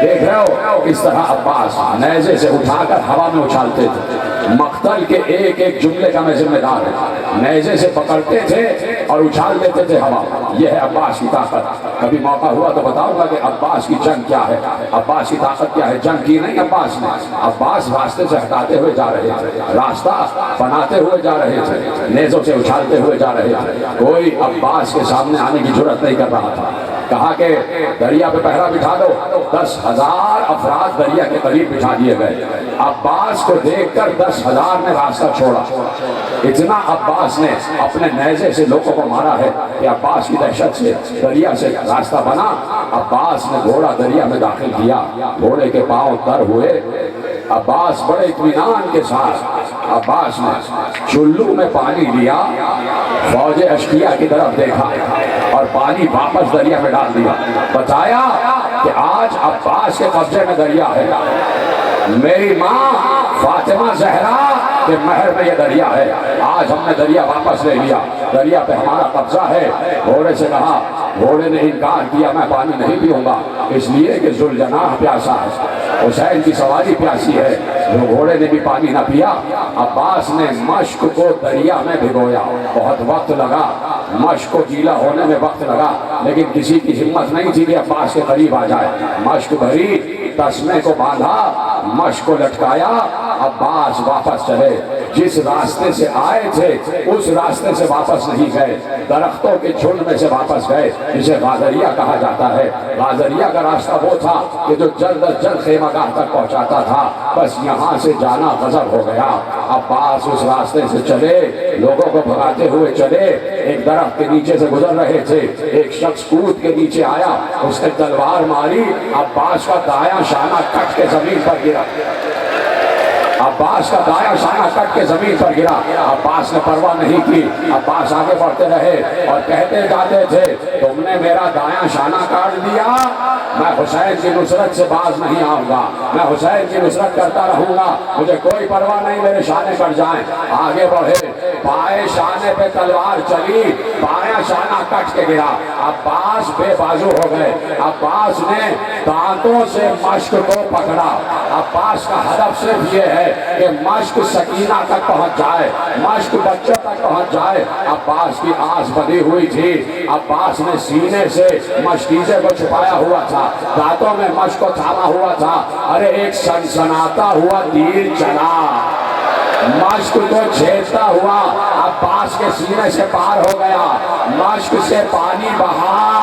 دیکھ رہے ہو اس طرح عباس نیزے سے اٹھا کر ہوا میں اچھالتے تھے۔ مقتل کے ایک ایک جملے کا میں ذمہ دار ہے، نیزے سے پکڑتے تھے اور اچھال دیتے تھے ہوا۔ یہ ہے عباس کی طاقت۔ کبھی موقع ہوا تو بتاؤں گا کہ عباس کی جنگ کیا ہے، عباس کی طاقت کیا ہے۔ جنگ کی نہیں عباس نے، عباس راستے سے ہٹاتے ہوئے جا رہے تھے، راستہ بناتے ہوئے جا رہے تھے، نیزوں سے اچھالتے ہوئے جا رہے تھے۔ کوئی عباس کے سامنے آنے کی جرات نہیں کر رہا تھا۔ کہا کہ دریا پہ پہرا بٹھا دو، 10,000 افراد دریا کے قریب بٹھا دیے گئے۔ عباس کو دیکھ کر 10,000 نے راستہ چھوڑا۔ اتنا عباس نے اپنے نیزے سے لوگوں کو مارا ہے کہ عباس کی دہشت سے دریا سے راستہ بنا۔ عباس نے گھوڑا دریا میں داخل کیا، گھوڑے کے پاؤں تر ہوئے۔ عباس بڑے اطمینان کے ساتھ عباس نے چلو میں پانی لیا، فوج اشقیہ کی طرف دیکھا اور پانی واپس دریا میں ڈال دیا۔ بتایا کہ آج عباس کے قبضے میں دریا ہے، میری ماں فاطمہ زہرا کے مہر میں یہ دریا ہے، آج ہم نے دریا واپس لے لیا، دریا پہ ہمارا قبضہ ہے۔ گھوڑے سے کہا، گھوڑے نے انکار کیا میں پانی نہیں پیوں گا، اس لیے کہ ذوالجناح پیاسا ہے، حسین کی سواری پیاسی ہے۔ جو گھوڑے نے بھی پانی نہ پیا۔ عباس نے مشک کو دریا میں بھگویا، بہت وقت لگا، مشک کو گیلا ہونے میں وقت لگا، لیکن کسی کی ہمت نہیں تھی کہ عباس کے قریب آ جائے۔ مشک بھری، تسمے کو باندھا، مشک کو لٹکایا، عباس واپس چلے۔ جس راستے سے آئے تھے اس راستے سے واپس نہیں گئے، درختوں کے جھنڈ میں سے واپس گئے، جسے غازریہ کہا جاتا ہے۔ غازریہ کا راستہ وہ تھا کہ جو جلد از جلد خیمہ گاہ تک پہنچاتا تھا، بس یہاں سے جانا غضب ہو گیا۔ عباس اس راستے سے چلے، لوگوں کو بھگاتے ہوئے چلے۔ ایک درخت کے نیچے سے گزر رہے تھے، ایک شخص کود کے نیچے آیا، اس نے تلوار ماری، عباس کا دایاں شانہ کٹ کے زمین پر گرا، عباس کا دایاں شانہ کٹ کے زمین پر گرا۔ عباس نے پرواہ نہیں کی، عباس آگے بڑھتے رہے اور کہتے جاتے تھے تم نے میرا دایاں شانہ کاٹ دیا، میں حسین کی نصرت سے باز نہیں آؤں گا، میں حسین کی نصرت کرتا رہوں گا، مجھے کوئی پرواہ نہیں میرے شانے کٹ جائیں۔ آگے بڑھے، بائیں شانے پہ تلوار چلی، بایاں شانہ کٹ کے گرا، عباس بے بازو ہو گئے۔ عباس نے دانتوں سے مشک کو پکڑا۔ عباس کا ہدف صرف یہ ہے کہ مشک سکینہ تک پہنچ جائے، مشک بچوں تک پہنچ جائے۔ عباس کی آس بندھی ہوئی تھی، عباس نے سینے سے مشکیزے کو چھپایا ہوا تھا، دانتوں میں مشک کو تھاما ہوا تھا۔ ارے ایک سنسناتا ہوا تیر چلا، مشک کو چھیدتا ہوا عباس کے سینے سے پار ہو گیا، مشک سے پانی بہا،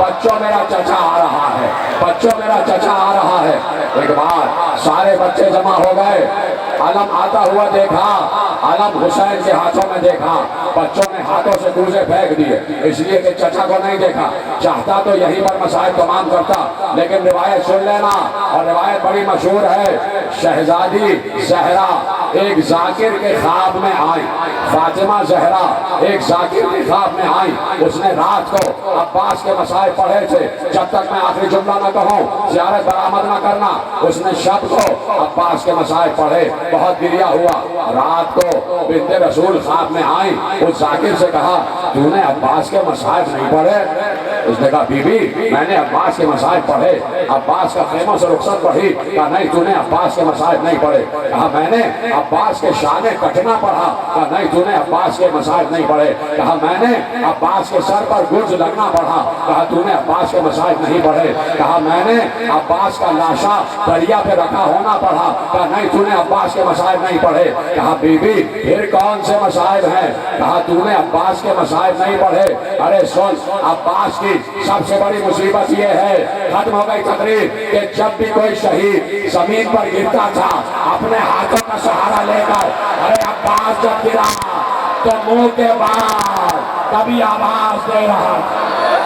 بچوں میرا چچا آ رہا ہے، بچوں میرا چچا آ رہا ہے۔ ایک بار سارے بچے جمع ہو گئے، علم آتا ہوا دیکھا، علم حسین کے ہاتھوں میں دیکھا، بچوں نے ہاتھوں سے گوزے پھینک دیے، اس لیے کہ چچا کو نہیں دیکھا۔ چاہتا تو یہیں پر مسائل تمام کرتا، لیکن روایت سن لینا، اور روایت بڑی مشہور ہے۔ شہزادی زہرا ایک ذاکر کے خواب میں آئی، فاطمہ زہرا ایک ذاکر کے خواب میں آئی۔ اس نے رات کو عباس کے مسائل پڑھے تھے، جب تک میں آخری جملہ نہ کہوں زیارت برآمد نہ کرنا۔ اس نے شب کو عباس کے مسائل پڑھے، بہت گریا ہوا۔ رات کو بنت رسول خواب میں آئی، اس ذاکر سے کہا تو نے عباس کے مسائل نہیں پڑھے؟ اس نے کہا بی بی میں نے عباس کے مسائل پڑھے، عباس کا خیموں سے رخصت پڑھی۔ کہا نہیں تو نے عباس کے مسائل نہیں پڑھے۔ کہا میں نے عباس کے شان کٹنا پڑھا۔ کہا نہیں تو نے عباس کے مسائل نہیں پڑھے۔ کہا میں نے عباس کے سر پر گرز لگنا پڑھا۔ کہا تو نے عباس کے مسائل نہیں پڑھے۔ کہا میں نے عباس کا لاشا دریا پہ رکھا ہونا پڑھا۔ کہا نہیں تو نے عباس کے مسائل نہیں پڑھے۔ کہا بی بی پھر کون سے مسائل ہیں؟ کہا تو نے عباس کے مسائل نہیں پڑھے۔ ارے سن، عباس کی سب سے بڑی مصیبت یہ ہے، ختم ہو گئی تقریر، کہ جب بھی کوئی شہید زمین پر گرتا تھا اپنے ہاتھوں کا سہارا لے کر، ارے عباس جب گرا تو منہ کے بعد کبھی آواز دے رہا تھا۔